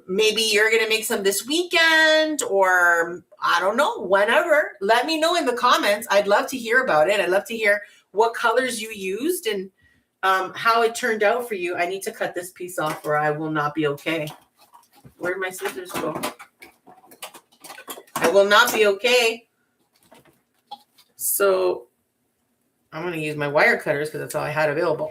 Maybe you're going to make some this weekend, or I don't know, whenever. Let me know in the comments. I'd love to hear about it. I'd love to hear what colors you used and how it turned out for you. I need to cut this piece off or I will not be okay. Where'd my scissors go? I will not be okay. So I'm going to use my wire cutters because that's all I had available.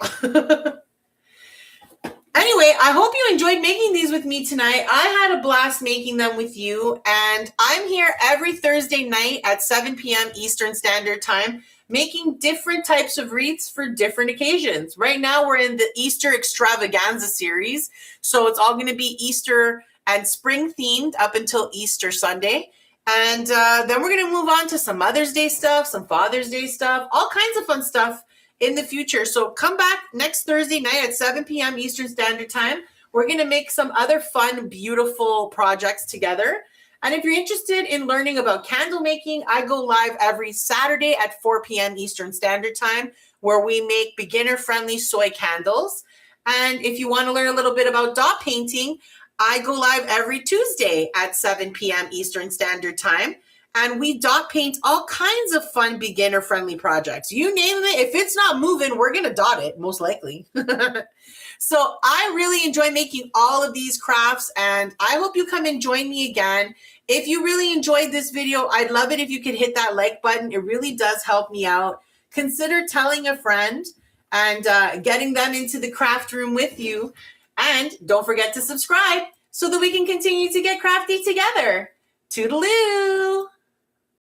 Anyway, I hope you enjoyed making these with me tonight. I had a blast making them with you, and I'm here every Thursday night at 7 p.m. Eastern Standard Time, making different types of wreaths for different occasions. Right now, we're in the Easter Extravaganza series, so it's all going to be Easter and spring themed up until Easter Sunday. And then we're going to move on to some Mother's Day stuff, some Father's Day stuff, all kinds of fun stuff in the future. So come back next Thursday night at 7 p.m. Eastern Standard Time. We're going to make some other fun, beautiful projects together. And if you're interested in learning about candle making, I go live every Saturday at 4 p.m. Eastern Standard Time, where we make beginner-friendly soy candles. And if you want to learn a little bit about dot painting, I go live every Tuesday at 7 p.m. Eastern Standard Time. And we dot paint all kinds of fun beginner-friendly projects. You name it. If it's not moving, we're going to dot it, most likely. So I really enjoy making all of these crafts, and I hope you come and join me again. If you really enjoyed this video, I'd love it if you could hit that like button. It really does help me out. Consider telling a friend and getting them into the craft room with you. And don't forget to subscribe so that we can continue to get crafty together. Toodaloo!